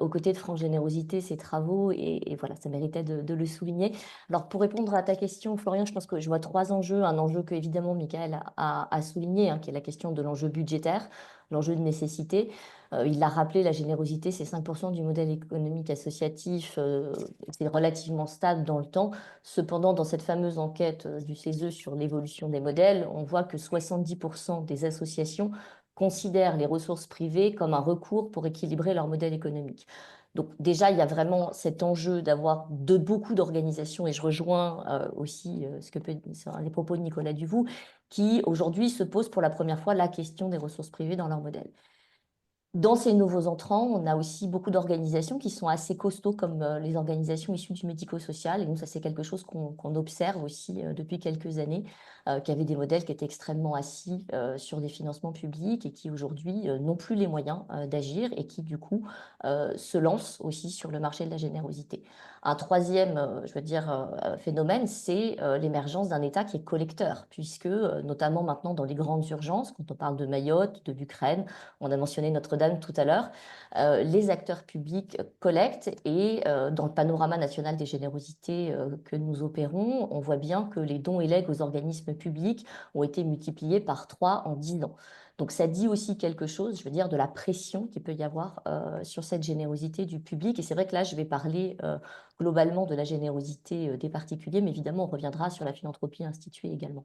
aux côtés de France Générosité ces travaux. Et voilà, ça méritait de le souligner. Alors, pour répondre à ta question, Florian, je pense que je vois 3 enjeux. Un enjeu que, évidemment, Michael a souligné, hein, qui est la question de l'enjeu budgétaire, l'enjeu de nécessité. Il l'a rappelé, la générosité, c'est 5% du modèle économique associatif, c'est relativement stable dans le temps. Cependant, dans cette fameuse enquête du CESE sur l'évolution des modèles, on voit que 70% des associations considèrent les ressources privées comme un recours pour équilibrer leur modèle économique. Donc déjà, il y a vraiment cet enjeu d'avoir beaucoup d'organisations, et je rejoins aussi les propos de Nicolas Duvaux, qui aujourd'hui se posent pour la première fois la question des ressources privées dans leur modèle. Dans ces nouveaux entrants, on a aussi beaucoup d'organisations qui sont assez costauds, comme les organisations issues du médico-social. Et donc, ça, c'est quelque chose qu'on observe aussi depuis quelques années, qui avaient des modèles qui étaient extrêmement assis sur des financements publics et qui, aujourd'hui, n'ont plus les moyens d'agir et qui, du coup, se lancent aussi sur le marché de la générosité. Un troisième, phénomène, c'est l'émergence d'un État qui est collecteur, puisque, notamment maintenant dans les grandes urgences, quand on parle de Mayotte, de l'Ukraine, on a mentionné Notre-Dame tout à l'heure, les acteurs publics collectent, et dans le panorama national des générosités que nous opérons, on voit bien que les dons et legs aux organismes publics ont été multipliés par 3 en 10 ans. Donc ça dit aussi quelque chose, je veux dire, de la pression qu'il peut y avoir sur cette générosité du public. Et c'est vrai que là, je vais parler globalement de la générosité des particuliers, mais évidemment, on reviendra sur la philanthropie instituée également.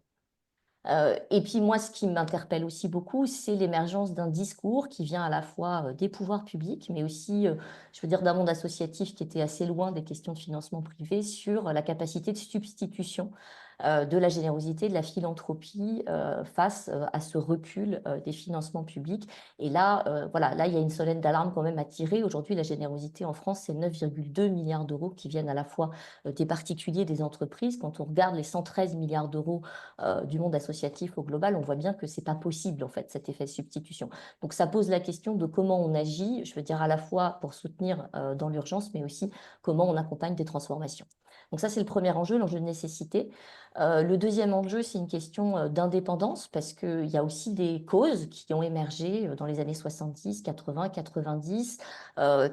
Et puis moi, ce qui m'interpelle aussi beaucoup, c'est l'émergence d'un discours qui vient à la fois des pouvoirs publics, mais aussi, je veux dire, d'un monde associatif qui était assez loin des questions de financement privé, sur la capacité de substitution de la générosité, de la philanthropie face à ce recul des financements publics. Et là, voilà, là, il y a une sonnette d'alarme quand même à tirer. Aujourd'hui, la générosité en France, c'est 9,2 milliards d'euros qui viennent à la fois des particuliers, des entreprises. Quand on regarde les 113 milliards d'euros du monde associatif au global, on voit bien que c'est pas possible, en fait, cet effet de substitution. Donc, ça pose la question de comment on agit, je veux dire, à la fois pour soutenir dans l'urgence, mais aussi comment on accompagne des transformations. Donc ça, c'est le premier enjeu, l'enjeu de nécessité. Le deuxième enjeu, c'est une question d'indépendance, parce qu'il y a aussi des causes qui ont émergé dans les années 70, 80, 90,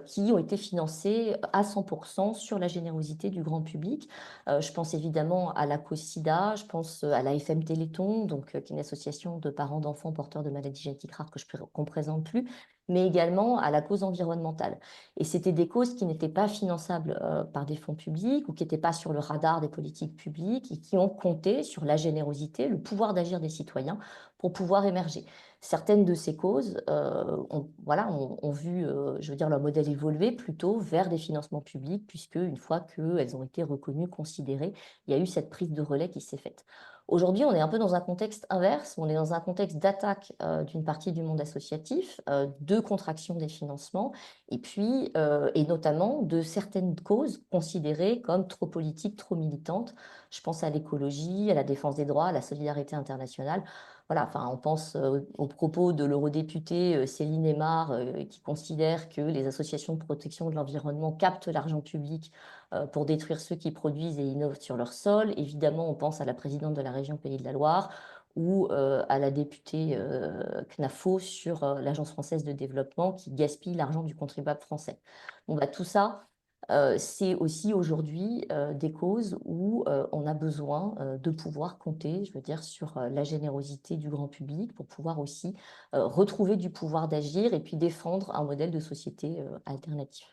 qui ont été financées à 100% sur la générosité du grand public. Je pense évidemment à la cause SIDA, je pense à la FM Téléthon, donc, qui est une association de parents d'enfants porteurs de maladies génétiques rares qu'on ne présente plus, mais également à la cause environnementale. Et c'était des causes qui n'étaient pas finançables par des fonds publics ou qui n'étaient pas sur le radar des politiques publiques et qui ont compté sur la générosité, le pouvoir d'agir des citoyens pour pouvoir émerger. Certaines de ces causes ont vu, je veux dire, leur modèle évoluer plutôt vers des financements publics, puisque une fois qu'elles ont été reconnues, considérées, il y a eu cette prise de relais qui s'est faite. Aujourd'hui, on est un peu dans un contexte inverse, on est dans un contexte d'attaque d'une partie du monde associatif, de contraction des financements, et puis, et notamment de certaines causes considérées comme trop politiques, trop militantes. Je pense à l'écologie, à la défense des droits, à la solidarité internationale. Voilà, enfin, on pense aux propos de l'eurodéputée Céline Aymar, qui considère que les associations de protection de l'environnement captent l'argent public pour détruire ceux qui produisent et innovent sur leur sol. Évidemment, on pense à la présidente de la région Pays de la Loire ou à la députée CNAFO sur l'Agence française de développement qui gaspille l'argent du contribuable français. Bon, bah, tout ça, c'est aussi aujourd'hui des causes où on a besoin de pouvoir compter, je veux dire, sur la générosité du grand public pour pouvoir aussi retrouver du pouvoir d'agir et puis défendre un modèle de société alternatif.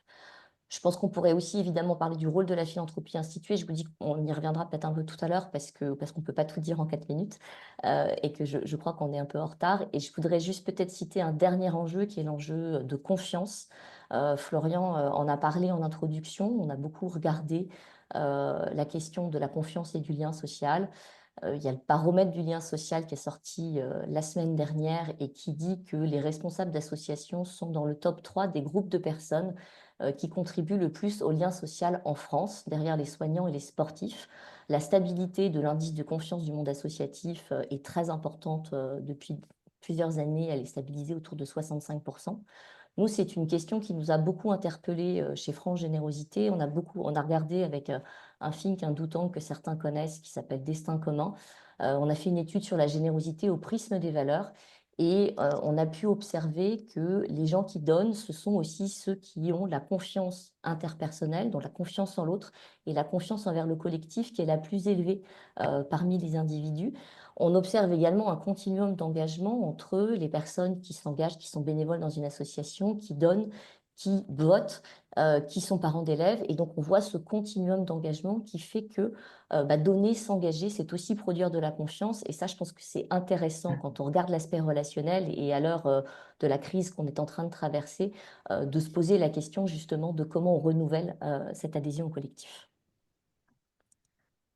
Je pense qu'on pourrait aussi évidemment parler du rôle de la philanthropie instituée. Je vous dis qu'on y reviendra peut-être un peu tout à l'heure parce qu'on ne peut pas tout dire en 4 minutes et que je crois qu'on est un peu en retard. Et je voudrais juste peut-être citer un dernier enjeu qui est l'enjeu de confiance. Florian en a parlé en introduction. On a beaucoup regardé la question de la confiance et du lien social. Il y a le baromètre du lien social qui est sorti la semaine dernière et qui dit que les responsables d'associations sont dans le top 3 des groupes de personnes qui contribuent le plus au lien social en France, derrière les soignants et les sportifs. La stabilité de l'indice de confiance du monde associatif est très importante depuis plusieurs années. Elle est stabilisée autour de 65%. Nous, c'est une question qui nous a beaucoup interpellés chez France Générosité. On a regardé avec un think, un doutant que certains connaissent, qui s'appelle Destin commun. On a fait une étude sur la générosité au prisme des valeurs et on a pu observer que les gens qui donnent, ce sont aussi ceux qui ont la confiance interpersonnelle, donc la confiance en l'autre et la confiance envers le collectif qui est la plus élevée parmi les individus. On observe également un continuum d'engagement entre les personnes qui s'engagent, qui sont bénévoles dans une association, qui donnent, qui votent, qui sont parents d'élèves. Et donc, on voit ce continuum d'engagement qui fait que donner, s'engager, c'est aussi produire de la confiance. Et ça, je pense que c'est intéressant quand on regarde l'aspect relationnel et à l'heure de la crise qu'on est en train de traverser, de se poser la question justement de comment on renouvelle cette adhésion au collectif.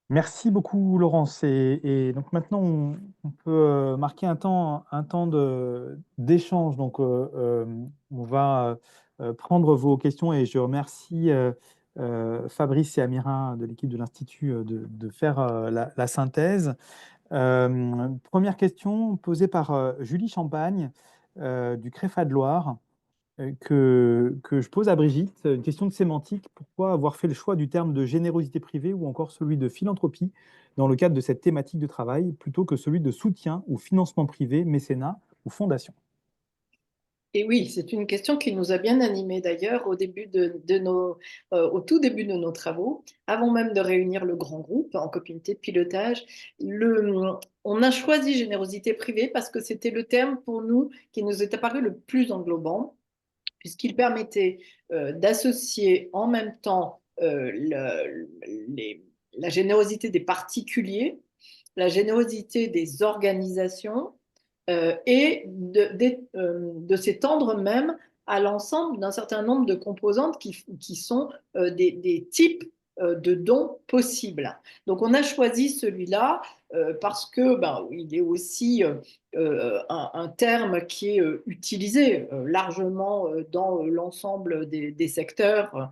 Merci beaucoup, Laurence. Et donc maintenant, on peut marquer un temps d'échange. Donc, on va prendre vos questions et je remercie Fabrice et Amirin de l'équipe de l'Institut de faire la synthèse. Première question posée par Julie Champagne du CREFA de Loire. Que je pose à Brigitte, une question de sémantique. Pourquoi avoir fait le choix du terme de générosité privée ou encore celui de philanthropie dans le cadre de cette thématique de travail plutôt que celui de soutien ou financement privé, mécénat ou fondation? Et oui, c'est une question qui nous a bien animés d'ailleurs au tout début de nos travaux, avant même de réunir le grand groupe en comité de pilotage. On a choisi générosité privée parce que c'était le terme pour nous qui nous est apparu le plus englobant, puisqu'il permettait d'associer en même temps la générosité des particuliers, la générosité des organisations et de s'étendre même à l'ensemble d'un certain nombre de composantes qui sont des types de dons possibles. Donc on a choisi celui-là parce que il est aussi un terme qui est utilisé largement dans l'ensemble des secteurs,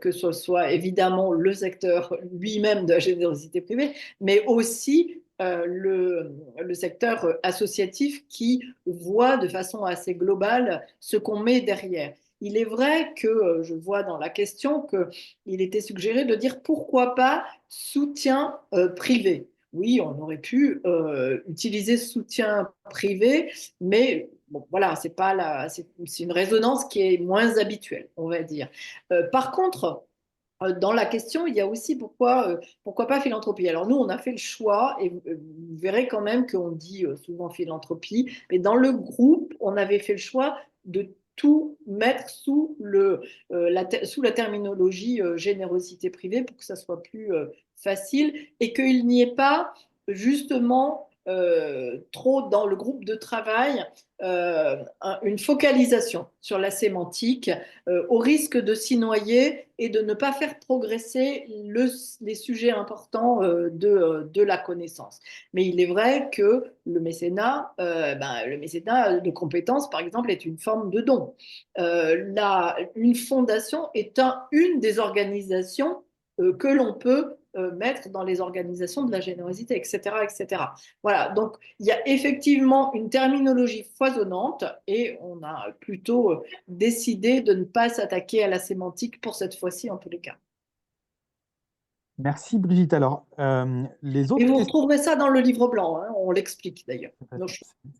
que ce soit évidemment le secteur lui-même de la générosité privée, mais aussi le secteur associatif qui voit de façon assez globale ce qu'on met derrière. il est vrai que je vois dans la question qu'il était suggéré de dire pourquoi pas soutien privé. Oui, on aurait pu utiliser soutien privé, mais bon, voilà, c'est une résonance qui est moins habituelle, on va dire. Par contre, dans la question, il y a aussi pourquoi pas philanthropie. Alors nous, on a fait le choix, et vous verrez quand même qu'on dit souvent philanthropie, mais dans le groupe, on avait fait le choix de tout mettre sous la terminologie générosité privée pour que ça soit plus facile et qu'il n'y ait pas justement trop dans le groupe de travail une focalisation sur la sémantique au risque de s'y noyer et de ne pas faire progresser les sujets importants de la connaissance. Mais il est vrai que le mécénat de compétences, par exemple, est une forme de don. Une fondation est une des organisations que l'on peut mettre dans les organisations de la générosité, etc., etc. Voilà, donc il y a effectivement une terminologie foisonnante et on a plutôt décidé de ne pas s'attaquer à la sémantique pour cette fois-ci en tous les cas. Merci Brigitte. Alors, les Et autres vous questions. retrouverez ça dans le livre blanc, hein, on l'explique d'ailleurs.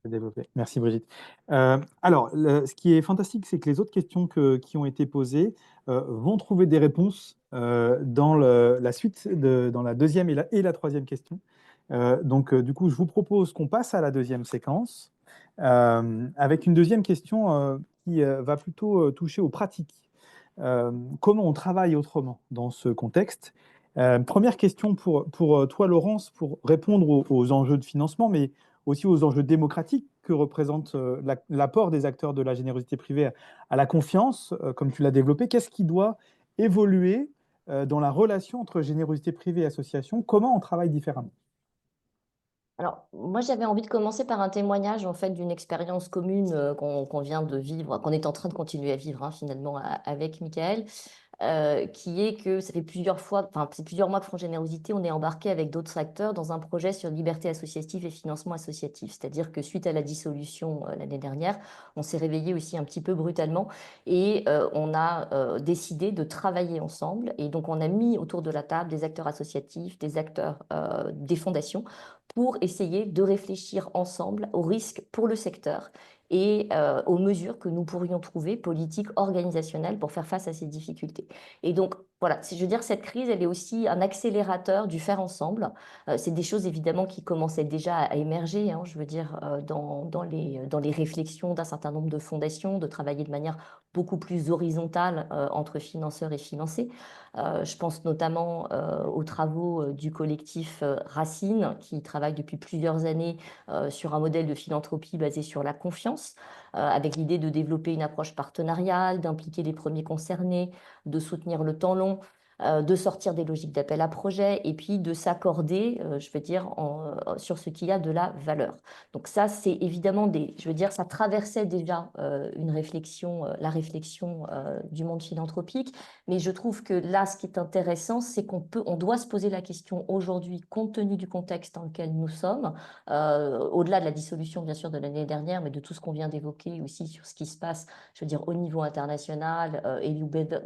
C'est développé. Merci Brigitte. Alors, ce qui est fantastique, c'est que les autres questions qui ont été posées vont trouver des réponses dans la suite, dans la deuxième et la troisième question. Donc, du coup, je vous propose qu'on passe à la deuxième séquence avec une deuxième question qui va plutôt toucher aux pratiques. Comment on travaille autrement dans ce contexte? Première question pour toi, Laurence, pour répondre aux enjeux de financement, mais aussi aux enjeux démocratiques que représente l'apport des acteurs de la générosité privée à la confiance, comme tu l'as développé. Qu'est-ce qui doit évoluer dans la relation entre générosité privée et association? Comment on travaille différemment? Alors, moi, j'avais envie de commencer par un témoignage en fait d'une expérience commune qu'on vient de vivre, qu'on est en train de continuer à vivre finalement avec Michael, qui est que ça fait plusieurs fois, enfin, c'est plusieurs mois que Front Générosité, on est embarqué avec d'autres acteurs dans un projet sur liberté associative et financement associatif. C'est-à-dire que suite à la dissolution l'année dernière, on s'est réveillé aussi un petit peu brutalement et on a décidé de travailler ensemble. Et donc, on a mis autour de la table des acteurs associatifs, des acteurs des fondations pour essayer de réfléchir ensemble aux risques pour le secteur et aux mesures que nous pourrions trouver politiques, organisationnelles pour faire face à ces difficultés. Et donc, voilà, je veux dire, cette crise, elle est aussi un accélérateur du faire ensemble. C'est des choses évidemment qui commençaient déjà à émerger, je veux dire, dans les réflexions d'un certain nombre de fondations, de travailler de manière beaucoup plus horizontale entre financeurs et financés. Je pense notamment aux travaux du collectif Racine, qui travaille depuis plusieurs années sur un modèle de philanthropie basé sur la confiance, avec l'idée de développer une approche partenariale, d'impliquer les premiers concernés, de soutenir le temps long, de sortir des logiques d'appel à projet et puis de s'accorder, je veux dire, sur ce qui a de la valeur. Donc ça, c'est évidemment je veux dire, ça traversait déjà la réflexion du monde philanthropique, mais je trouve que là, ce qui est intéressant, c'est on doit se poser la question aujourd'hui, compte tenu du contexte dans lequel nous sommes, au-delà de la dissolution, bien sûr, de l'année dernière, mais de tout ce qu'on vient d'évoquer aussi sur ce qui se passe, je veux dire, au niveau international et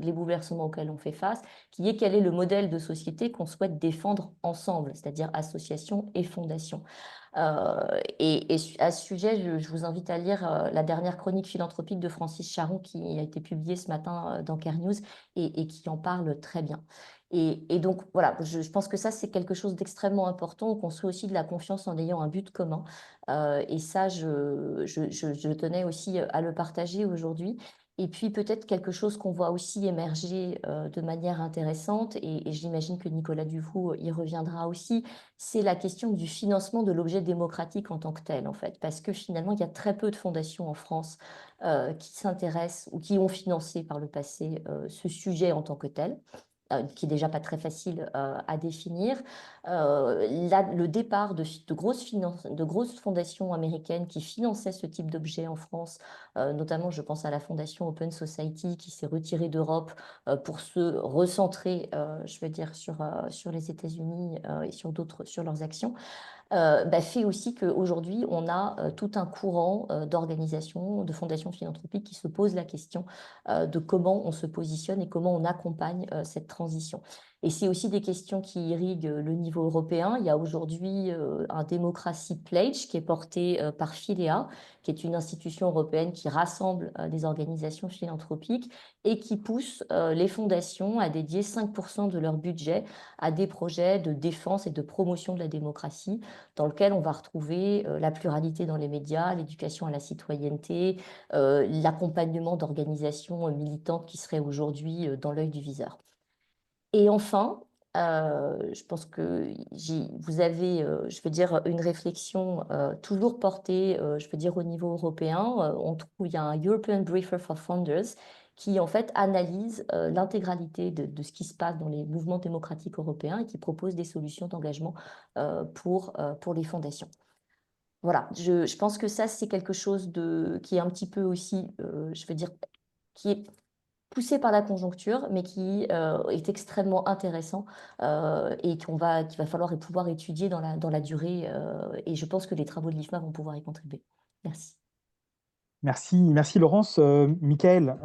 les bouleversements auxquels on fait face, qui est quel est le modèle de société qu'on souhaite défendre ensemble, c'est-à-dire association et fondation. Et à ce sujet, je vous invite à lire la dernière chronique philanthropique de Francis Charon qui a été publiée ce matin dans Care News et qui en parle très bien. Et donc, voilà, je pense que ça, c'est quelque chose d'extrêmement important, qu'on soit aussi de la confiance en ayant un but commun. Et ça, je tenais aussi à le partager aujourd'hui. Et puis peut-être quelque chose qu'on voit aussi émerger de manière intéressante, et j'imagine que Nicolas Dufou y reviendra aussi, c'est la question du financement de l'objet démocratique en tant que tel, en fait. Parce que finalement, il y a très peu de fondations en France qui s'intéressent ou qui ont financé par le passé ce sujet en tant que tel, qui est déjà pas très facile à définir. Le départ de grosses fondations américaines qui finançaient ce type d'objet en France, notamment je pense à la fondation Open Society qui s'est retirée d'Europe pour se recentrer, je veux dire, sur les États-Unis et sur leurs actions. fait aussi qu'aujourd'hui, on a tout un courant d'organisations, de fondations philanthropiques qui se posent la question de comment on se positionne et comment on accompagne cette transition. Et c'est aussi des questions qui irriguent le niveau européen. Il y a aujourd'hui un Democracy Pledge qui est porté par Philea, qui est une institution européenne qui rassemble des organisations philanthropiques et qui pousse les fondations à dédier 5% de leur budget à des projets de défense et de promotion de la démocratie, dans lequel on va retrouver la pluralité dans les médias, l'éducation à la citoyenneté, l'accompagnement d'organisations militantes qui seraient aujourd'hui dans l'œil du viseur. Et enfin, je pense que vous avez, je veux dire, une réflexion toujours portée, je veux dire, au niveau européen. Il y a un European Briefer for Founders qui, en fait, analyse l'intégralité de ce qui se passe dans les mouvements démocratiques européens et qui propose des solutions d'engagement pour les fondations. Voilà, je pense que ça, c'est quelque chose qui est un petit peu aussi, je veux dire, qui est poussé par la conjoncture, mais qui est extrêmement intéressant et qu'il va falloir pouvoir étudier dans la durée. Et je pense que les travaux de l'IFMA vont pouvoir y contribuer. Merci. Merci Laurence. Michael,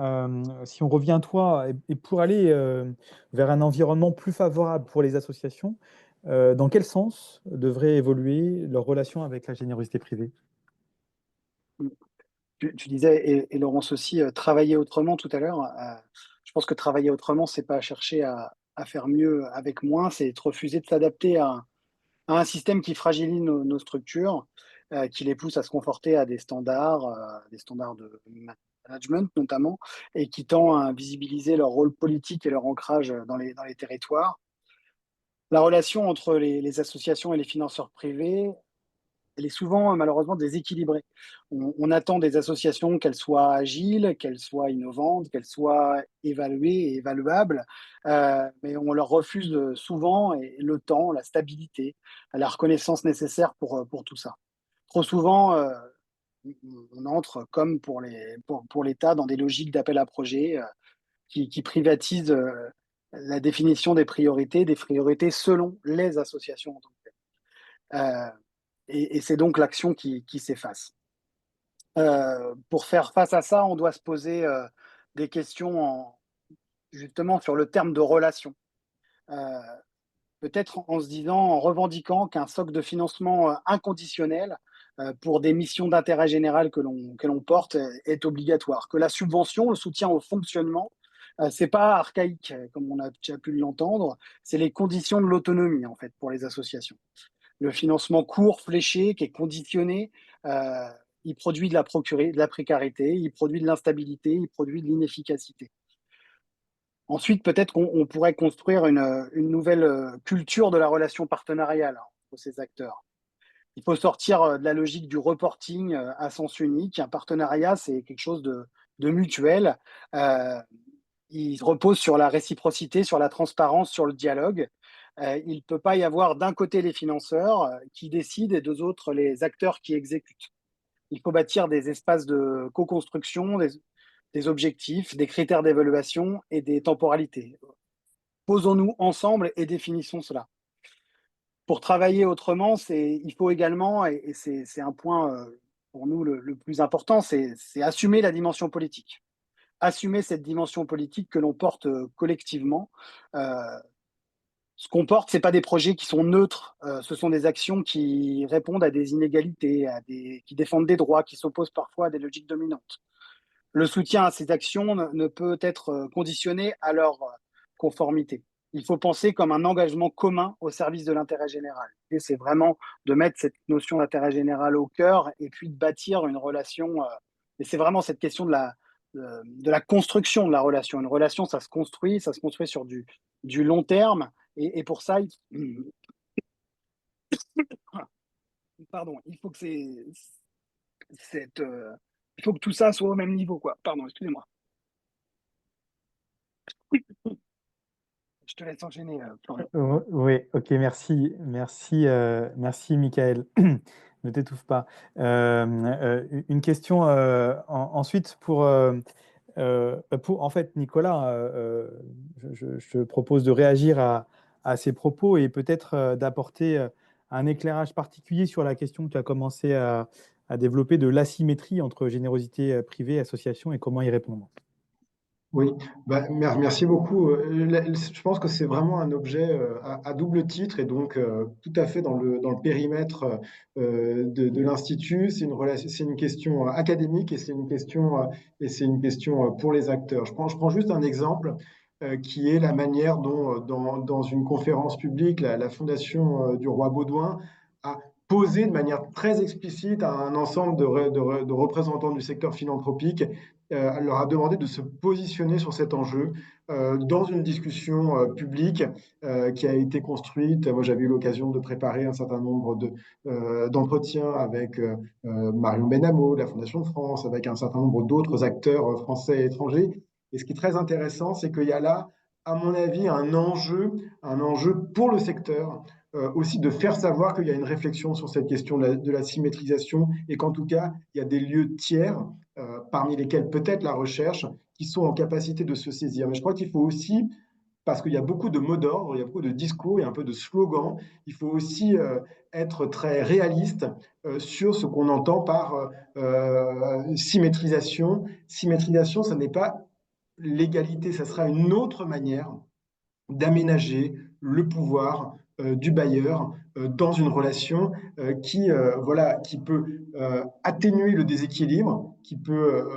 si on revient à toi, et pour aller vers un environnement plus favorable pour les associations, dans quel sens devrait évoluer leur relation avec la générosité privée? Tu disais, et Laurence aussi, travailler autrement tout à l'heure. Je pense que travailler autrement, c'est pas chercher à faire mieux avec moins, c'est de refuser de s'adapter à un système qui fragilise nos structures, qui les pousse à se conforter à des standards de management notamment, et qui tend à visibiliser leur rôle politique et leur ancrage dans les territoires. La relation entre les associations et les financeurs privés, elle est souvent malheureusement déséquilibrée. On attend des associations qu'elles soient agiles, qu'elles soient innovantes, qu'elles soient évaluées et évaluables, mais on leur refuse souvent le temps, la stabilité, la reconnaissance nécessaire pour tout ça. Trop souvent, on entre, comme pour l'État, dans des logiques d'appel à projets qui privatisent la définition des priorités selon les associations en tant que telles. Et c'est donc l'action qui s'efface. Pour faire face à ça, on doit se poser des questions justement sur le terme de relation. Heu, Peut-être en se disant, en revendiquant qu'un socle de financement inconditionnel pour des missions d'intérêt général que l'on porte est obligatoire. Que la subvention, le soutien au fonctionnement, c'est pas archaïque comme on a déjà pu l'entendre, c'est les conditions de l'autonomie en fait pour les associations. Le financement court, fléché, qui est conditionné, heu, il produit de la précarité, il produit de l'instabilité, il produit de l'inefficacité. Ensuite, peut-être qu'on pourrait construire une nouvelle, culture de la relation partenariale entre ces acteurs. Il faut sortir, de la logique du reporting, à sens unique. Un partenariat, c'est quelque chose de mutuel. Heu, il repose sur la réciprocité, sur la transparence, sur le dialogue. Il ne peut pas y avoir d'un côté les financeurs, qui décident et deux autres les acteurs qui exécutent. Il faut bâtir des espaces de co-construction, des objectifs, des critères d'évaluation et des temporalités. Posons-nous ensemble et définissons cela. Pour travailler autrement, il faut également, et c'est un point pour nous le plus important, c'est assumer la dimension politique. Assumer cette dimension politique que l'on porte collectivement. Ce qu'on porte, ce n'est pas des projets qui sont neutres, ce sont des actions qui répondent à des inégalités, qui défendent des droits, qui s'opposent parfois à des logiques dominantes. Le soutien à ces actions ne peut être conditionné à leur conformité. Il faut penser comme un engagement commun au service de l'intérêt général. Et c'est vraiment de mettre cette notion d'intérêt général au cœur et puis de bâtir une relation. Et c'est vraiment cette question de la construction de la relation. Une relation, ça se construit sur du long terme. Et pour ça, pardon, cette, euh, il faut que tout ça soit au même niveau, quoi. Pardon, excusez-moi. Je te laisse enchaîner, Florian. Oui, ok, merci Michael. Ne t'étouffe pas. Une question ensuite en fait, Nicolas, je te propose de réagir à ces propos et peut-être d'apporter un éclairage particulier sur la question que tu as commencé à développer de l'asymétrie entre générosité privée et association et comment y répondre. Oui, merci beaucoup. Je pense que c'est vraiment un objet à double titre et donc tout à fait dans le périmètre de l'Institut. C'est une question académique et c'est une question pour les acteurs. Je prends juste un exemple qui est la manière dont, dans une conférence publique, la Fondation du Roi Baudouin a posé de manière très explicite à un ensemble de représentants du secteur philanthropique. Elle leur a demandé de se positionner sur cet enjeu dans une discussion publique qui a été construite. Moi, j'avais eu l'occasion de préparer un certain nombre d'entretiens avec Marion Benamo, de la Fondation de France, avec un certain nombre d'autres acteurs français et étrangers. Et ce qui est très intéressant, c'est qu'il y a là, à mon avis, un enjeu pour le secteur, aussi de faire savoir qu'il y a une réflexion sur cette question de la symétrisation et qu'en tout cas, il y a des lieux tiers parmi lesquels peut-être la recherche, qui sont en capacité de se saisir. Mais je crois qu'il faut aussi, parce qu'il y a beaucoup de mots d'ordre, il y a beaucoup de discours, il y a un peu de slogans, il faut aussi être très réaliste sur ce qu'on entend par symétrisation. Symétrisation, ce n'est pas l'égalité, ça sera une autre manière d'aménager le pouvoir du bailleur dans une relation qui peut atténuer le déséquilibre, qui peut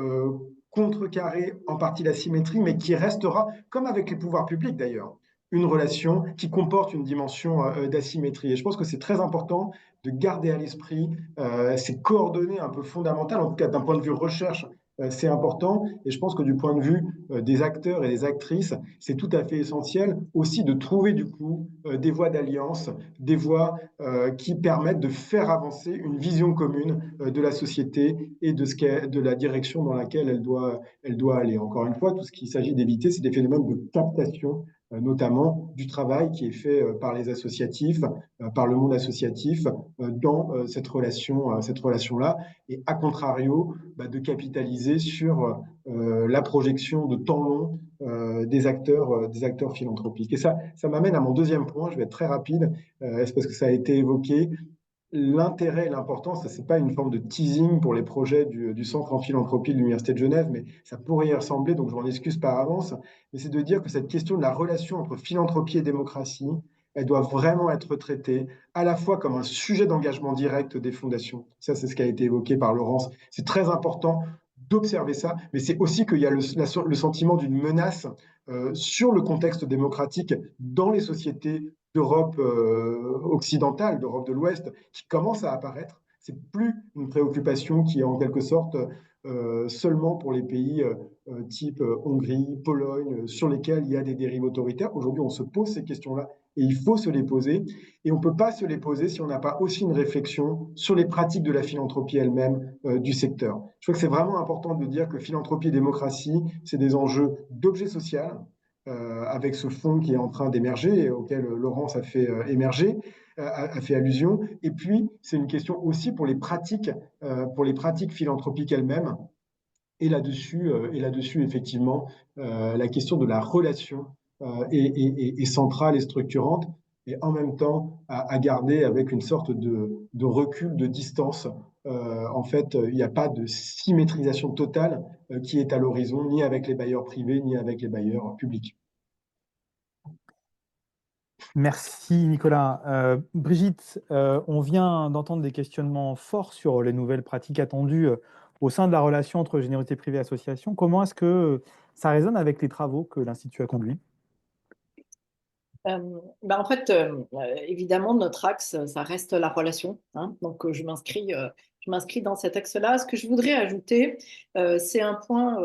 contrecarrer en partie la symétrie, mais qui restera, comme avec les pouvoirs publics d'ailleurs, une relation qui comporte une dimension d'asymétrie. Et je pense que c'est très important de garder à l'esprit ces coordonnées un peu fondamentales, en tout cas d'un point de vue recherche, c'est important. Et je pense que du point de vue des acteurs et des actrices, c'est tout à fait essentiel aussi de trouver du coup des voies d'alliance, des voies qui permettent de faire avancer une vision commune de la société et de la direction dans laquelle elle doit aller. Encore une fois, tout ce qu'il s'agit d'éviter, c'est des phénomènes de captation, notamment du travail qui est fait par les associatifs, par le monde associatif dans cette relation-là, et à contrario, de capitaliser sur la projection de temps long des acteurs philanthropiques. Et ça m'amène à mon deuxième point, je vais être très rapide, c'est parce que ça a été évoqué. L'intérêt et l'importance, ce n'est pas une forme de teasing pour les projets du Centre en philanthropie de l'Université de Genève, mais ça pourrait y ressembler, donc je m'en excuse par avance, mais c'est de dire que cette question de la relation entre philanthropie et démocratie, elle doit vraiment être traitée à la fois comme un sujet d'engagement direct des fondations. Ça, c'est ce qui a été évoqué par Laurence. C'est très important d'observer ça, mais c'est aussi qu'il y a le sentiment d'une menace sur le contexte démocratique dans les sociétés d'Europe occidentale, d'Europe de l'Ouest, qui commence à apparaître. C'est plus une préoccupation qui est en quelque sorte seulement pour les pays type Hongrie, Pologne, sur lesquels il y a des dérives autoritaires. Aujourd'hui, on se pose ces questions-là et il faut se les poser. Et on ne peut pas se les poser si on n'a pas aussi une réflexion sur les pratiques de la philanthropie elle-même du secteur. Je crois que c'est vraiment important de dire que philanthropie et démocratie, c'est des enjeux d'objet social, avec ce fonds qui est en train d'émerger et auquel Laurence a fait émerger, a fait allusion. Et puis, c'est une question aussi pour les pratiques philanthropiques elles-mêmes. Et là-dessus, effectivement, la question de la relation est centrale et structurante, et en même temps à garder avec une sorte de recul, de distance. En fait, il n'y a pas de symétrisation totale qui est à l'horizon, ni avec les bailleurs privés, ni avec les bailleurs publics. Merci Nicolas. Brigitte, on vient d'entendre des questionnements forts sur les nouvelles pratiques attendues au sein de la relation entre générosité privée et association. Comment est-ce que ça résonne avec les travaux que l'Institut a conduits? En fait, évidemment, notre axe, ça reste la relation, hein. Donc, je m'inscris dans cet axe-là. Ce que je voudrais ajouter, c'est un point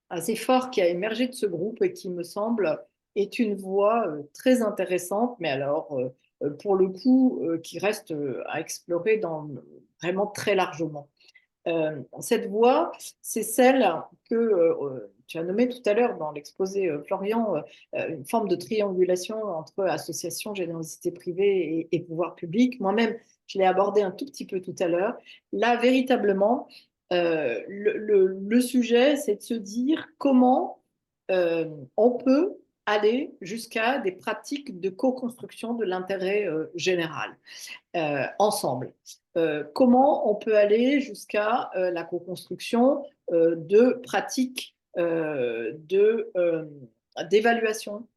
assez fort qui a émergé de ce groupe et qui me semble est une voie très intéressante, mais alors, pour le coup, qui reste à explorer vraiment très largement. Cette voie, c'est celle que tu as nommée tout à l'heure dans l'exposé, Florian, une forme de triangulation entre association, générosité privée et pouvoir public. Moi-même, je l'ai abordé un tout petit peu tout à l'heure. Là, véritablement, le sujet, c'est de se dire comment on peut aller jusqu'à des pratiques de co-construction de l'intérêt général ensemble. Comment on peut aller jusqu'à la co-construction de pratiques d'évaluation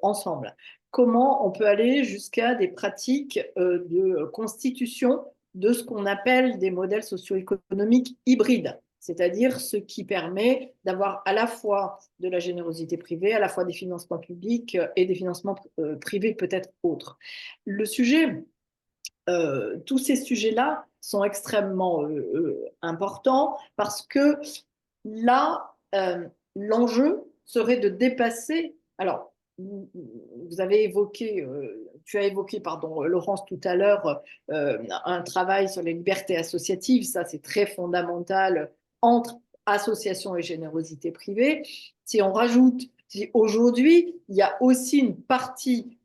ensemble? Comment on peut aller jusqu'à des pratiques de constitution de ce qu'on appelle des modèles socio-économiques hybrides, c'est-à-dire ce qui permet d'avoir à la fois de la générosité privée, à la fois des financements publics et des financements privés peut-être autres. Le sujet, tous ces sujets-là sont extrêmement importants parce que là, l'enjeu serait de dépasser. Alors, vous avez évoqué, tu as évoqué, pardon, Laurence, tout à l'heure, un travail sur les libertés associatives. Ça, c'est très fondamental entre association et générosité privée. Si on rajoute, si aujourd'hui, il y a aussi une partie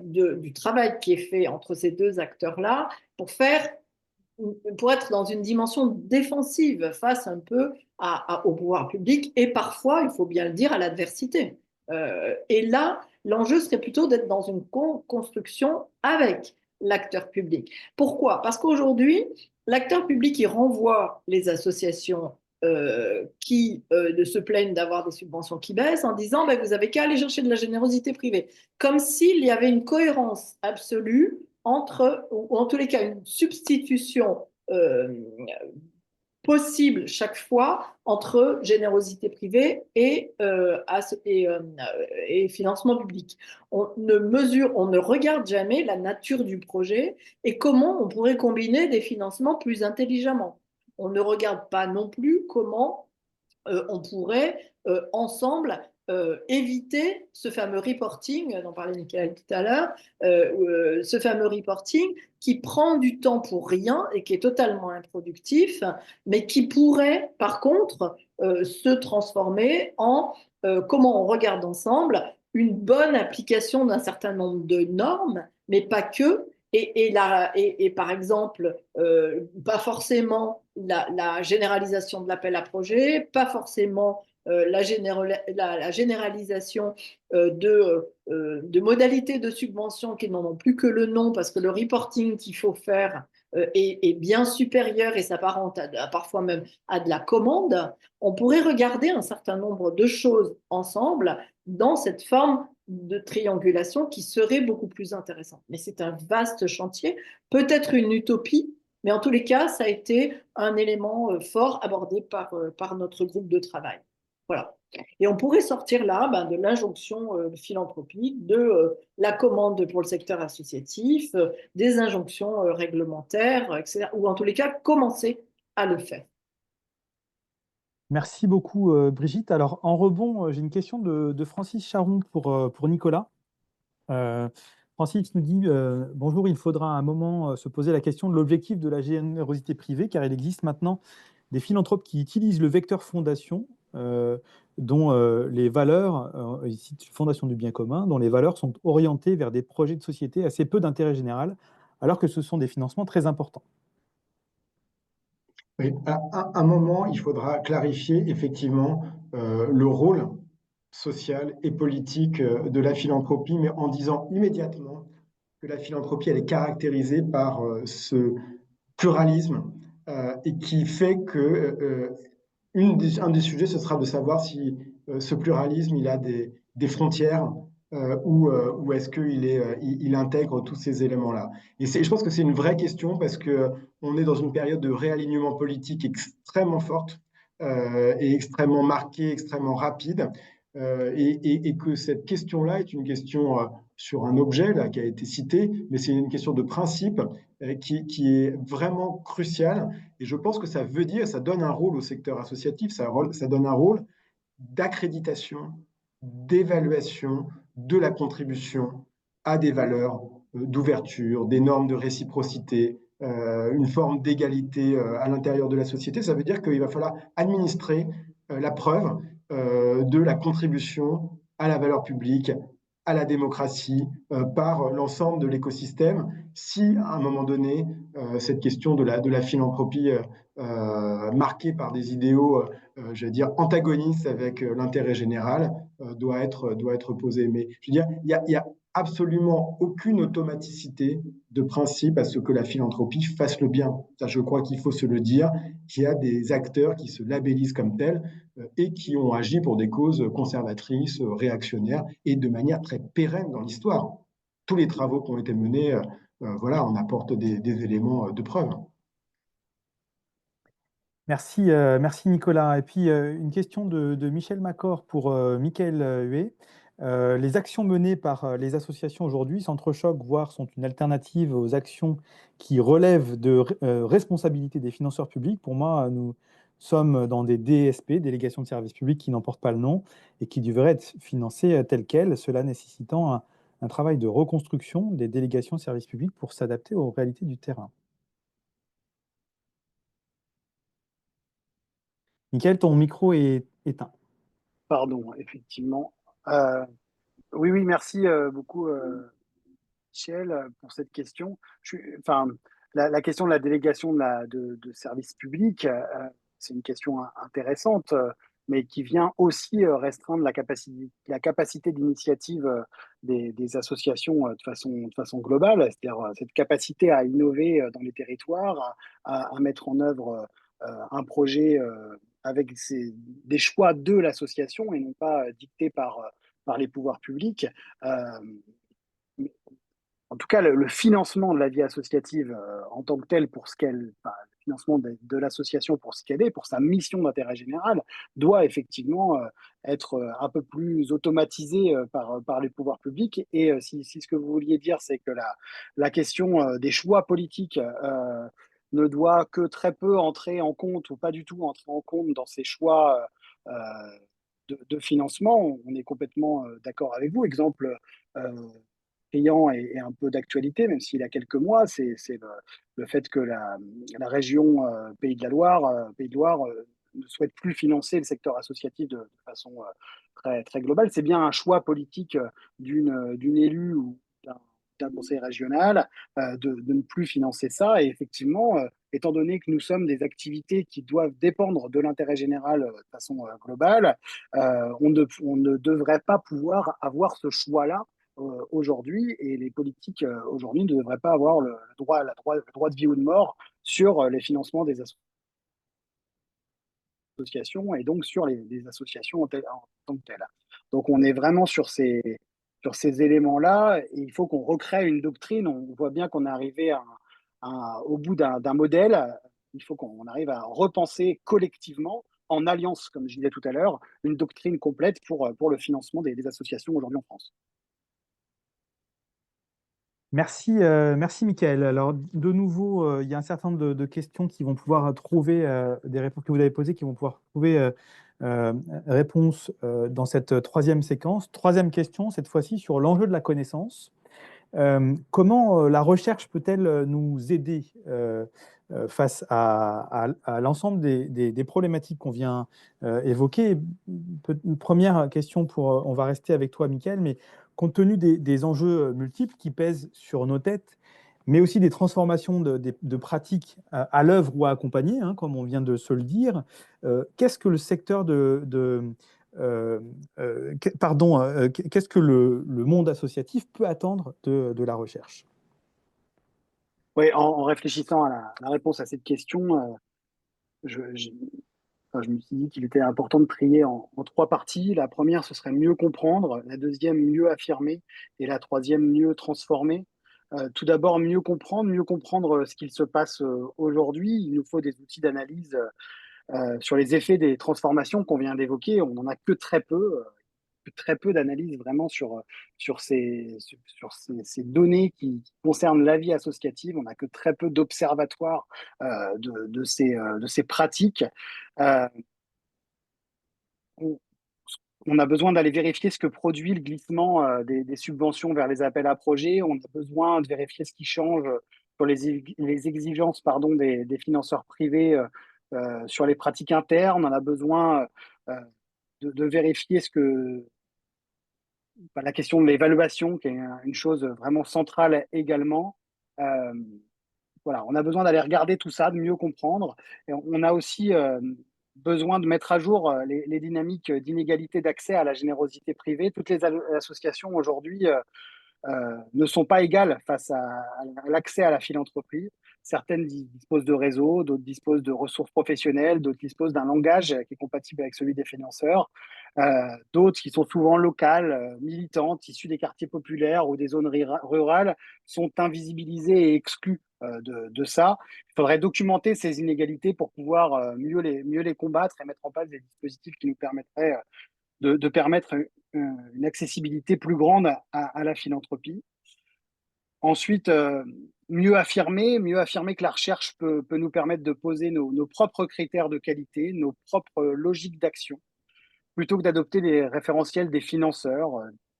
du travail qui est fait entre ces deux acteurs-là pour être dans une dimension défensive face un peu au pouvoir public et parfois, il faut bien le dire, à l'adversité. Et là, l'enjeu serait plutôt d'être dans une construction avec l'acteur public. Pourquoi? Parce qu'aujourd'hui, l'acteur public, il renvoie les associations qui se plaignent d'avoir des subventions qui baissent en disant ben, vous avez qu'à aller chercher de la générosité privée. Comme s'il y avait une cohérence absolue entre, ou en tous les cas, une substitution possible chaque fois entre générosité privée et financement public. On ne regarde jamais la nature du projet et comment on pourrait combiner des financements plus intelligemment. On ne regarde pas non plus comment on pourrait ensemble éviter ce fameux reporting dont parlait Michael tout à l'heure, ce fameux reporting qui prend du temps pour rien et qui est totalement improductif, mais qui pourrait par contre se transformer en comment on regarde ensemble une bonne application d'un certain nombre de normes, mais pas que. Et par exemple, pas forcément la généralisation de l'appel à projet, pas forcément la généralisation de modalités de subvention qui n'en ont plus que le nom, parce que le reporting qu'il faut faire est bien supérieur et s'apparente parfois même à de la commande. On pourrait regarder un certain nombre de choses ensemble dans cette forme de triangulation qui serait beaucoup plus intéressante. Mais c'est un vaste chantier, peut-être une utopie, mais en tous les cas, ça a été un élément fort abordé par notre groupe de travail. Voilà. Et on pourrait sortir là de l'injonction philanthropique, de la commande pour le secteur associatif, des injonctions réglementaires, etc. Ou en tous les cas, commencer à le faire. Merci beaucoup, Brigitte. Alors, en rebond, j'ai une question de Francis Charon pour Nicolas. Francis nous dit bonjour, il faudra à un moment se poser la question de l'objectif de la générosité privée, car il existe maintenant des philanthropes qui utilisent le vecteur fondation, dont les valeurs, ici Fondation du bien commun, dont les valeurs sont orientées vers des projets de société assez peu d'intérêt général, alors que ce sont des financements très importants. Oui, à un moment, il faudra clarifier effectivement le rôle social et politique de la philanthropie, mais en disant immédiatement que la philanthropie, elle est caractérisée par ce pluralisme et qui fait que un des sujets, ce sera de savoir si ce pluralisme, il a des frontières ou est-ce qu'il intègre tous ces éléments-là. Et je pense que c'est une vraie question parce qu'on est dans une période de réalignement politique extrêmement forte et extrêmement marquée, extrêmement rapide. Et que cette question-là est une question sur un objet là, qui a été cité, mais c'est une question de principe qui est vraiment cruciale. Et je pense que ça veut dire, ça donne un rôle au secteur associatif, ça donne un rôle d'accréditation, d'évaluation de la contribution à des valeurs d'ouverture, des normes de réciprocité, une forme d'égalité à l'intérieur de la société. Ça veut dire qu'il va falloir administrer la preuve de la contribution à la valeur publique, à la démocratie, par l'ensemble de l'écosystème, si à un moment donné, cette question de la philanthropie marquée par des idéaux, j'allais dire, antagonistes avec l'intérêt général, doit être posée. Mais je veux dire, il y a absolument aucune automaticité de principe à ce que la philanthropie fasse le bien. Ça, je crois qu'il faut se le dire, qu'il y a des acteurs qui se labellisent comme tels et qui ont agi pour des causes conservatrices, réactionnaires et de manière très pérenne dans l'histoire. Tous les travaux qui ont été menés, voilà, on apporte des éléments de preuve. Merci, merci Nicolas. Et puis une question de Michel Macor pour Mickaël Huet. Les actions menées par les associations aujourd'hui s'entrechoquent, voire sont une alternative aux actions qui relèvent de responsabilité des financeurs publics. Pour moi, nous sommes dans des DSP, délégations de services publics, qui n'en portent pas le nom et qui devraient être financées telles quelles, cela nécessitant un travail de reconstruction des délégations de services publics pour s'adapter aux réalités du terrain. Michael, ton micro est éteint. Pardon, effectivement. Oui, oui, merci beaucoup, Michel, pour cette question. Enfin, la question de la délégation de services publics, c'est une question intéressante, mais qui vient aussi restreindre la capacité d'initiative des associations de façon globale, c'est-à-dire cette capacité à innover dans les territoires, à mettre en œuvre un projet avec des choix de l'association et non pas dictés par les pouvoirs publics. Euh, En tout cas, le financement de la vie associative en tant que tel, pour ce qu'elle, enfin, le financement de l'association pour ce qu'elle est, pour sa mission d'intérêt général, doit effectivement être un peu plus automatisé par les pouvoirs publics. Et si ce que vous vouliez dire, c'est que la question des choix politiques ne doit que très peu entrer en compte ou pas du tout entrer en compte dans ces choix de financement, on est complètement d'accord avec vous. Exemple, criant et un peu d'actualité, même s'il a quelques mois, c'est le fait que la région Pays de Loire ne souhaite plus financer le secteur associatif de façon très globale. C'est bien un choix politique d'une élue ou d'un conseil régional de ne plus financer ça. Et effectivement, étant donné que nous sommes des activités qui doivent dépendre de l'intérêt général de façon globale, on ne devrait pas pouvoir avoir ce choix-là aujourd'hui, et les politiques aujourd'hui ne devraient pas avoir le droit de vie ou de mort sur les financements des associations et donc sur les associations en tant que telles. Donc on est vraiment sur ces éléments-là et il faut qu'on recrée une doctrine. On voit bien qu'on est arrivé au bout d'un modèle. Il faut qu'on arrive à repenser collectivement, en alliance, comme je disais tout à l'heure, une doctrine complète pour le financement des associations aujourd'hui en France. Merci, merci Mickaël. Alors, de nouveau, il y a un certain nombre de questions qui vont pouvoir trouver, des réponses que vous avez posées, qui vont pouvoir trouver euh, réponse dans cette troisième séquence. Troisième question, cette fois-ci, sur l'enjeu de la connaissance. Comment la recherche peut-elle nous aider face à l'ensemble des problématiques qu'on vient évoquer? Une première question on va rester avec toi, Mickaël, mais compte tenu des enjeux multiples qui pèsent sur nos têtes, mais aussi des transformations de pratiques à l'œuvre ou à accompagner, hein, comme on vient de se le dire, qu'est-ce que le secteur qu'est-ce que le monde associatif peut attendre de la recherche? Oui, en réfléchissant à la réponse à cette question, enfin, je me suis dit qu'il était important de trier en trois parties. La première, ce serait mieux comprendre. La deuxième, mieux affirmer. Et la troisième, mieux transformer. Tout d'abord, mieux comprendre ce qu'il se passe aujourd'hui. Il nous faut des outils d'analyse sur les effets des transformations qu'on vient d'évoquer. On n'en a que très peu d'analyse vraiment sur ces données qui concernent la vie associative. On n'a que très peu d'observatoires de ces pratiques. Euh, on, on a besoin d'aller vérifier ce que produit le glissement des subventions vers les appels à projets. On a besoin de vérifier ce qui change sur les exigences pardon, des financeurs privés sur les pratiques internes. On a besoin de vérifier la question de l'évaluation, qui est une chose vraiment centrale également. Euh, voilà, on a besoin d'aller regarder tout ça, de mieux comprendre. Et on a aussi besoin de mettre à jour les dynamiques d'inégalité d'accès à la générosité privée. Toutes les associations aujourd'hui ne sont pas égales face à l'accès à la philanthropie. Certaines disposent de réseaux, d'autres disposent de ressources professionnelles, d'autres disposent d'un langage qui est compatible avec celui des financeurs, d'autres qui sont souvent locales, militantes, issues des quartiers populaires ou des zones rurales, sont invisibilisées et exclues de ça. Il faudrait documenter ces inégalités pour pouvoir mieux les combattre et mettre en place des dispositifs qui nous permettraient de permettre une accessibilité plus grande à la philanthropie. Ensuite, mieux affirmer que la recherche peut nous permettre de poser nos propres critères de qualité, nos propres logiques d'action, plutôt que d'adopter les référentiels des financeurs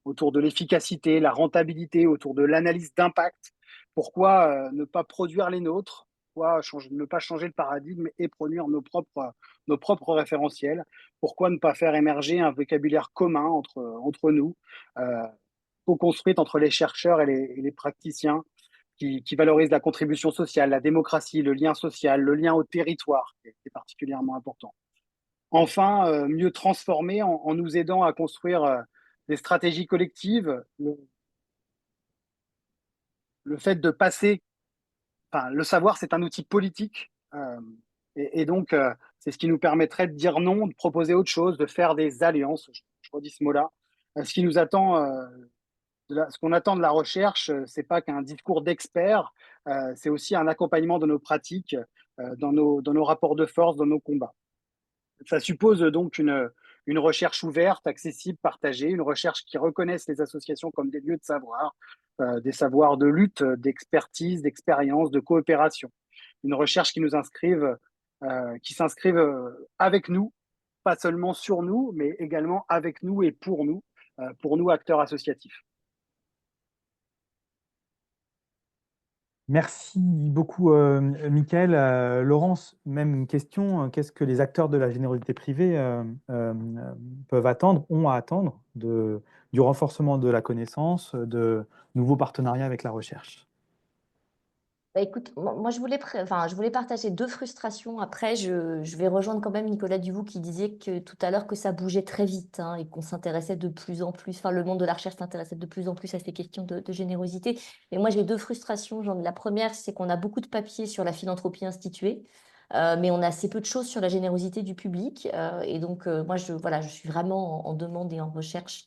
autour de l'efficacité, la rentabilité, autour de l'analyse d'impact. Pourquoi ne pas produire les nôtres? Pourquoi ne pas changer le paradigme et produire nos propres référentiels? Pourquoi ne pas faire émerger un vocabulaire commun entre nous, co-construite entre les chercheurs et les praticiens, qui valorise la contribution sociale, la démocratie, le lien social, le lien au territoire, qui est particulièrement important. Enfin, mieux transformer en nous aidant à construire des stratégies collectives. Le fait de passer, enfin, le savoir, c'est un outil politique. Et donc, c'est ce qui nous permettrait de dire non, de proposer autre chose, de faire des alliances. Je redis ce mot-là. Ce qui nous attend, ce qu'on attend de la recherche, c'est pas qu'un discours d'expert, c'est aussi un accompagnement de nos pratiques, dans nos rapports de force, dans nos combats. Ça suppose donc une recherche ouverte, accessible, partagée, une recherche qui reconnaisse les associations comme des lieux de savoir, des savoirs de lutte, d'expertise, d'expérience, de coopération. Une recherche qui s'inscrive avec nous, pas seulement sur nous, mais également avec nous et pour nous acteurs associatifs. Merci beaucoup, Mickaël. Laurence, même une question. Qu'est-ce que les acteurs de la générosité privée peuvent attendre, ont à attendre du renforcement de la connaissance, de nouveaux partenariats avec la recherche? Bah, écoute, moi, je voulais partager deux frustrations. Après, je vais rejoindre quand même Nicolas Duvaux qui disait que tout à l'heure que ça bougeait très vite, hein, et qu'on s'intéressait de plus en plus, enfin le monde de la recherche s'intéressait de plus en plus à ces questions de générosité. Et moi, j'ai deux frustrations. La première, c'est qu'on a beaucoup de papiers sur la philanthropie instituée. Mais on a assez peu de choses sur la générosité du public. Et donc, moi, voilà, je suis vraiment en demande et en recherche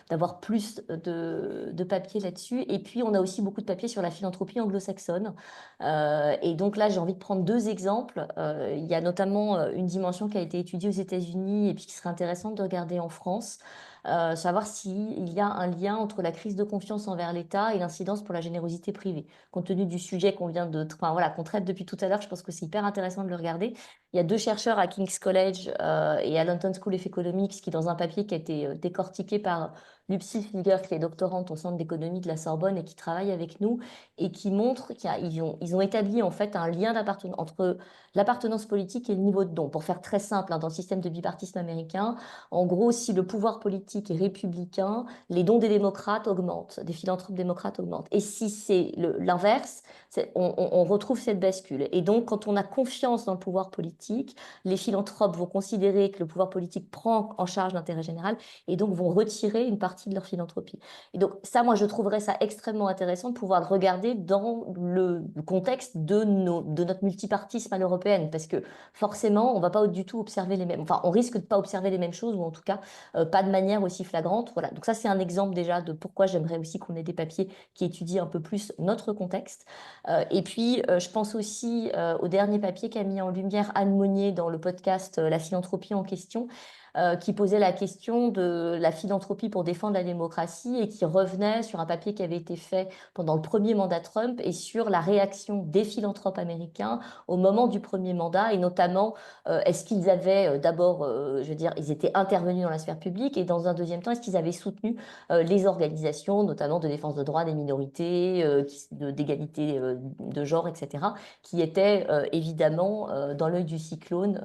d'avoir plus de papiers là-dessus. Et puis, on a aussi beaucoup de papiers sur la philanthropie anglo-saxonne. Et donc là, j'ai envie de prendre deux exemples. Il y a notamment une dimension qui a été étudiée aux États-Unis et puis qui serait intéressante de regarder en France. Savoir s'il y a un lien entre la crise de confiance envers l'État et l'incidence pour la générosité privée. Compte tenu du sujet enfin, voilà, qu'on traite depuis tout à l'heure, je pense que c'est hyper intéressant de le regarder. Il y a deux chercheurs à King's College et à London School of Economics qui, dans un papier qui a été décortiqué par Lucy Flieger, qui est doctorante au Centre d'économie de la Sorbonne et qui travaille avec nous, et qui montrent qu'ils ont établi en fait un lien entre l'appartenance politique et le niveau de don. Pour faire très simple, hein, dans le système de bipartisme américain, en gros, si le pouvoir politique est républicain, les dons des démocrates augmentent, des philanthropes démocrates augmentent. Et si c'est l'inverse, on retrouve cette bascule. Et donc, quand on a confiance dans le pouvoir politique, les philanthropes vont considérer que le pouvoir politique prend en charge l'intérêt général et donc vont retirer une partie de leur philanthropie. Et donc, ça, moi, je trouverais ça extrêmement intéressant de pouvoir le regarder dans le contexte de notre multipartisme à l'européenne, parce que forcément, on ne va pas du tout observer les mêmes, enfin, on risque de ne pas observer les mêmes choses, ou en tout cas, pas de manière aussi flagrante. Voilà. Donc ça, c'est un exemple déjà de pourquoi j'aimerais aussi qu'on ait des papiers qui étudient un peu plus notre contexte. Et puis, je pense aussi au dernier papier qu'a mis en lumière Anne Monnier dans le podcast La philanthropie en question, qui posait la question de la philanthropie pour défendre la démocratie et qui revenait sur un papier qui avait été fait pendant le premier mandat Trump et sur la réaction des philanthropes américains au moment du premier mandat, et notamment est-ce qu'ils avaient d'abord, je veux dire, ils étaient intervenus dans la sphère publique, et dans un deuxième temps, est-ce qu'ils avaient soutenu les organisations, notamment de défense de droits des minorités, d'égalité de genre, etc., qui étaient évidemment dans l'œil du cyclone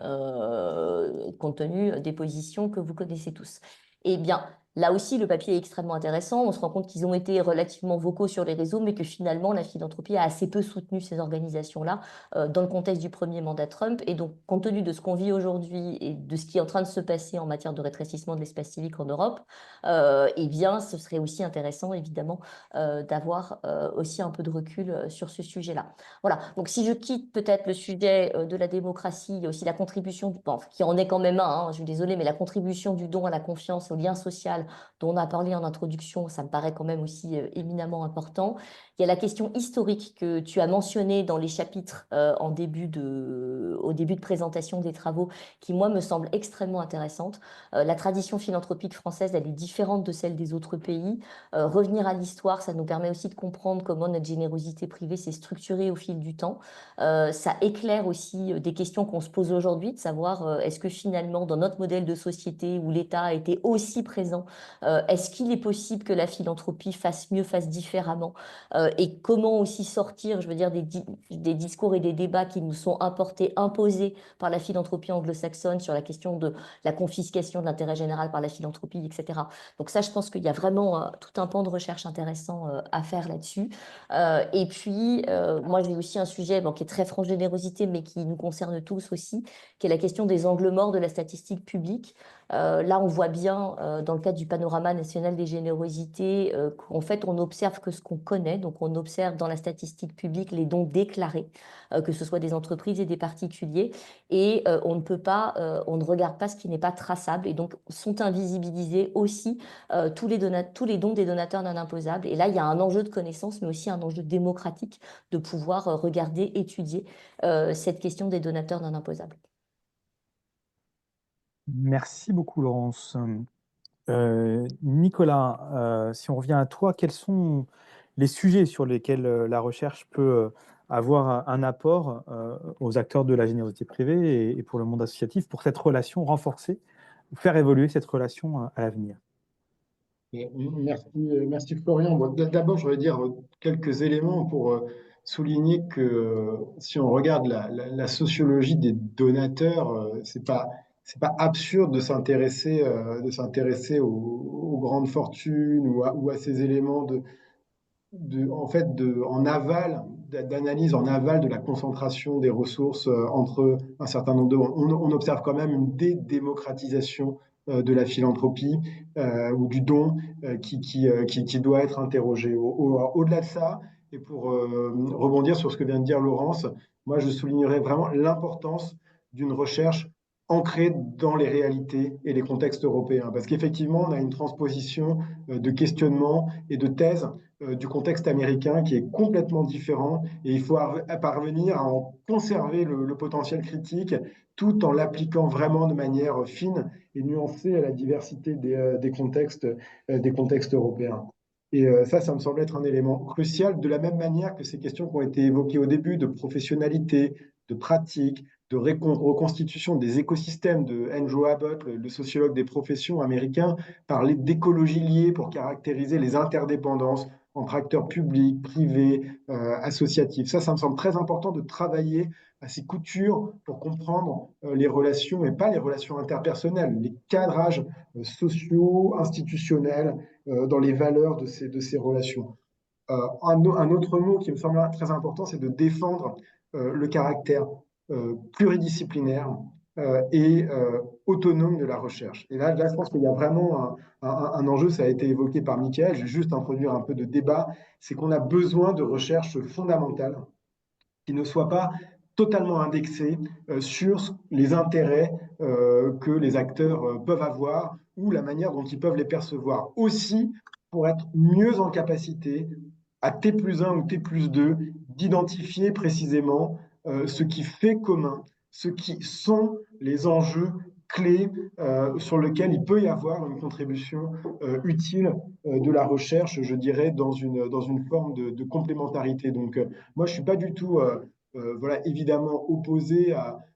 compte tenu des positions que vous connaissez tous. Eh bien, Là aussi, le papier est extrêmement intéressant. On se rend compte qu'ils ont été relativement vocaux sur les réseaux, mais que finalement, la philanthropie a assez peu soutenu ces organisations-là dans le contexte du premier mandat Trump. Et donc, compte tenu de ce qu'on vit aujourd'hui et de ce qui est en train de se passer en matière de rétrécissement de l'espace civique en Europe, eh bien, ce serait aussi intéressant, évidemment, d'avoir aussi un peu de recul sur ce sujet-là. Voilà. Donc, si je quitte peut-être le sujet de la démocratie, il y a aussi la contribution, bon, qui en est quand même un, hein, je suis désolée, mais la contribution du don à la confiance, au lien social, dont on a parlé en introduction, ça me paraît quand même aussi éminemment important. Il y a la question historique que tu as mentionnée dans les chapitres au début de présentation des travaux, qui, moi, me semble extrêmement intéressante. La tradition philanthropique française, elle est différente de celle des autres pays. Revenir à l'histoire, ça nous permet aussi de comprendre comment notre générosité privée s'est structurée au fil du temps. Ça éclaire aussi des questions qu'on se pose aujourd'hui, de savoir est-ce que finalement, dans notre modèle de société où l'État a été aussi présent, est-ce qu'il est possible que la philanthropie fasse mieux, fasse différemment et comment aussi sortir, je veux dire, des discours et des débats qui nous sont importés, imposés par la philanthropie anglo-saxonne sur la question de la confiscation de l'intérêt général par la philanthropie, etc. Donc ça, je pense qu'il y a vraiment tout un pan de recherche intéressant à faire là-dessus. Et puis, moi, j'ai aussi un sujet qui est très franc générosité, mais qui nous concerne tous aussi, qui est la question des angles morts de la statistique publique. Là, on voit bien, dans le cadre du panorama national des générosités, qu'en fait, on observe que ce qu'on connaît. Donc, on observe dans la statistique publique les dons déclarés, que ce soit des entreprises et des particuliers. Et on ne peut pas, on ne regarde pas ce qui n'est pas traçable. Et donc, sont invisibilisés aussi tous les dons des donateurs non imposables. Et là, il y a un enjeu de connaissance, mais aussi un enjeu démocratique de pouvoir regarder, étudier cette question des donateurs non imposables. Merci beaucoup, Laurence. Nicolas, si on revient à toi, quels sont les sujets sur lesquels la recherche peut avoir un apport aux acteurs de la générosité privée et pour le monde associatif pour cette relation renforcée, ou faire évoluer cette relation à l'avenir? Merci Florian. Bon, d'abord, je voudrais dire quelques éléments pour souligner que si on regarde la sociologie des donateurs, c'est pas absurde de s'intéresser aux grandes fortunes ou à ces éléments en aval, d'analyse en aval de la concentration des ressources entre un certain nombre de... On observe quand même une dédémocratisation de la philanthropie ou du don qui doit être interrogé. Au-delà de ça, et pour rebondir sur ce que vient de dire Laurence, moi je soulignerais vraiment l'importance d'une recherche ancrée dans les réalités et les contextes européens. Parce qu'effectivement, on a une transposition de questionnements et de thèses du contexte américain qui est complètement différent et il faut parvenir à en conserver le potentiel critique tout en l'appliquant vraiment de manière fine et nuancée à la diversité des contextes européens. Et ça me semble être un élément crucial, de la même manière que ces questions qui ont été évoquées au début de professionnalité, de pratique, de reconstitution des écosystèmes de Andrew Abbott, le sociologue des professions américain, parlait d'écologie liée pour caractériser les interdépendances entre acteurs publics, privés, associatifs. Ça me semble très important de travailler à ces coutures pour comprendre les relations, et pas les relations interpersonnelles, les cadrages sociaux, institutionnels, dans les valeurs de ces relations. Un autre mot qui me semble très important, c'est de défendre le caractère pluridisciplinaire et autonome de la recherche. Et là, je pense qu'il y a vraiment un enjeu, ça a été évoqué par Mickaël, je vais juste introduire un peu de débat, c'est qu'on a besoin de recherche fondamentale qui ne soit pas totalement indexée sur les intérêts que les acteurs peuvent avoir ou la manière dont ils peuvent les percevoir. Aussi, pour être mieux en capacité, à T+1 ou T+2, d'identifier précisément ce qui fait commun, ce qui sont les enjeux clés sur lesquels il peut y avoir une contribution utile de la recherche, je dirais, dans une forme de complémentarité. Donc, moi, je ne suis pas du tout, voilà, évidemment opposé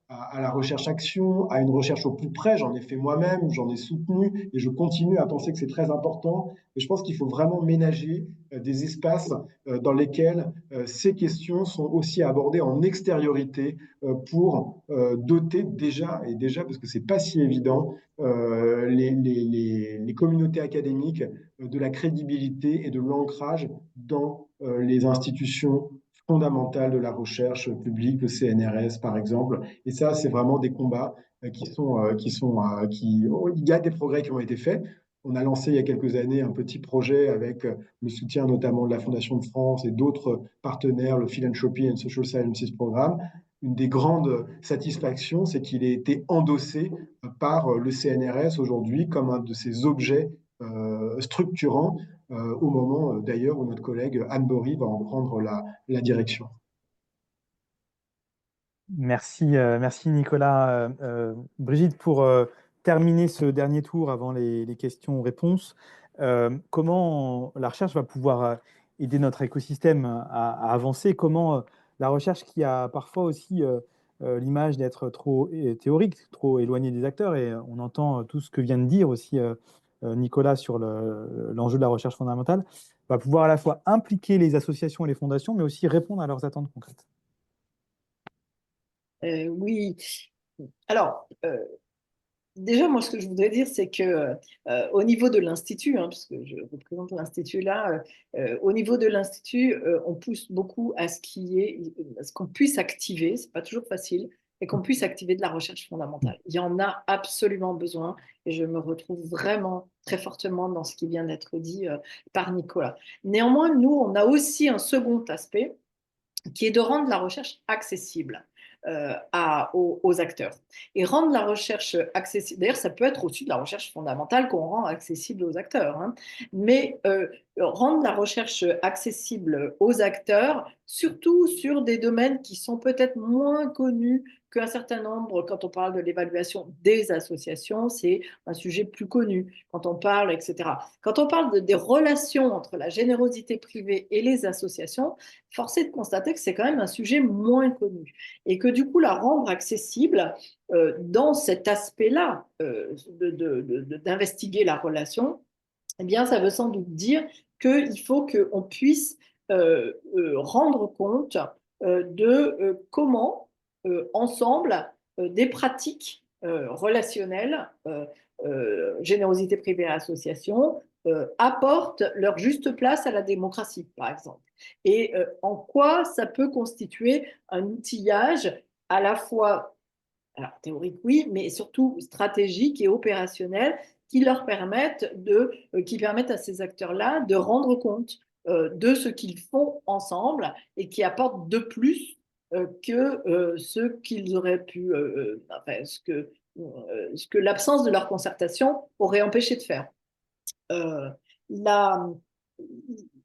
à la recherche-action, à une recherche au plus près. J'en ai fait moi-même, j'en ai soutenu et je continue à penser que c'est très important. Et je pense qu'il faut vraiment ménager des espaces dans lesquels ces questions sont aussi abordées en extériorité pour doter déjà, et déjà parce que c'est pas si évident, les communautés académiques de la crédibilité et de l'ancrage dans les institutions fondamentales de la recherche publique, le CNRS par exemple. Et ça, c'est vraiment des combats il y a des progrès qui ont été faits. On a lancé il y a quelques années un petit projet avec le soutien notamment de la Fondation de France et d'autres partenaires, le Philanthropy and Social Sciences Programme. Une des grandes satisfactions, c'est qu'il ait été endossé par le CNRS aujourd'hui comme un de ces objets structurants au moment d'ailleurs où notre collègue Anne Bory va en prendre la direction. Merci, merci Nicolas. Brigitte, pour terminer ce dernier tour avant les questions-réponses, comment la recherche va pouvoir aider notre écosystème à avancer? Comment la recherche qui a parfois aussi l'image d'être trop théorique, trop éloignée des acteurs, et on entend tout ce que vient de dire aussi Nicolas sur l'enjeu de la recherche fondamentale, va pouvoir à la fois impliquer les associations et les fondations, mais aussi répondre à leurs attentes concrètes. Oui. Alors, déjà, moi, ce que je voudrais dire, c'est que au niveau de l'Institut, hein, puisque je représente l'Institut là, au niveau de l'Institut, on pousse beaucoup à ce qu'on puisse activer, c'est pas toujours facile, et qu'on puisse activer de la recherche fondamentale. Il y en a absolument besoin, et je me retrouve vraiment très fortement dans ce qui vient d'être dit par Nicolas. Néanmoins, nous, on a aussi un second aspect, qui est de rendre la recherche accessible aux acteurs. Et rendre la recherche accessible, d'ailleurs ça peut être aussi de la recherche fondamentale qu'on rend accessible aux acteurs, hein, mais rendre la recherche accessible aux acteurs, surtout sur des domaines qui sont peut-être moins connus qu'un certain nombre, quand on parle de l'évaluation des associations, c'est un sujet plus connu, quand on parle, etc. Quand on parle des relations entre la générosité privée et les associations, force est de constater que c'est quand même un sujet moins connu et que du coup, la rendre accessible dans cet aspect-là d'investiguer la relation, eh bien, ça veut sans doute dire qu'il faut qu'on puisse rendre compte de comment, ensemble, des pratiques relationnelles, générosité privée et association, apportent leur juste place à la démocratie, par exemple. Et en quoi ça peut constituer un outillage à la fois, alors théorique oui, mais surtout stratégique et opérationnel qui permettent à ces acteurs-là de rendre compte de ce qu'ils font ensemble et qui apportent de plus que ce qu'ils auraient pu, enfin, ce que l'absence de leur concertation aurait empêché de faire. Euh, la,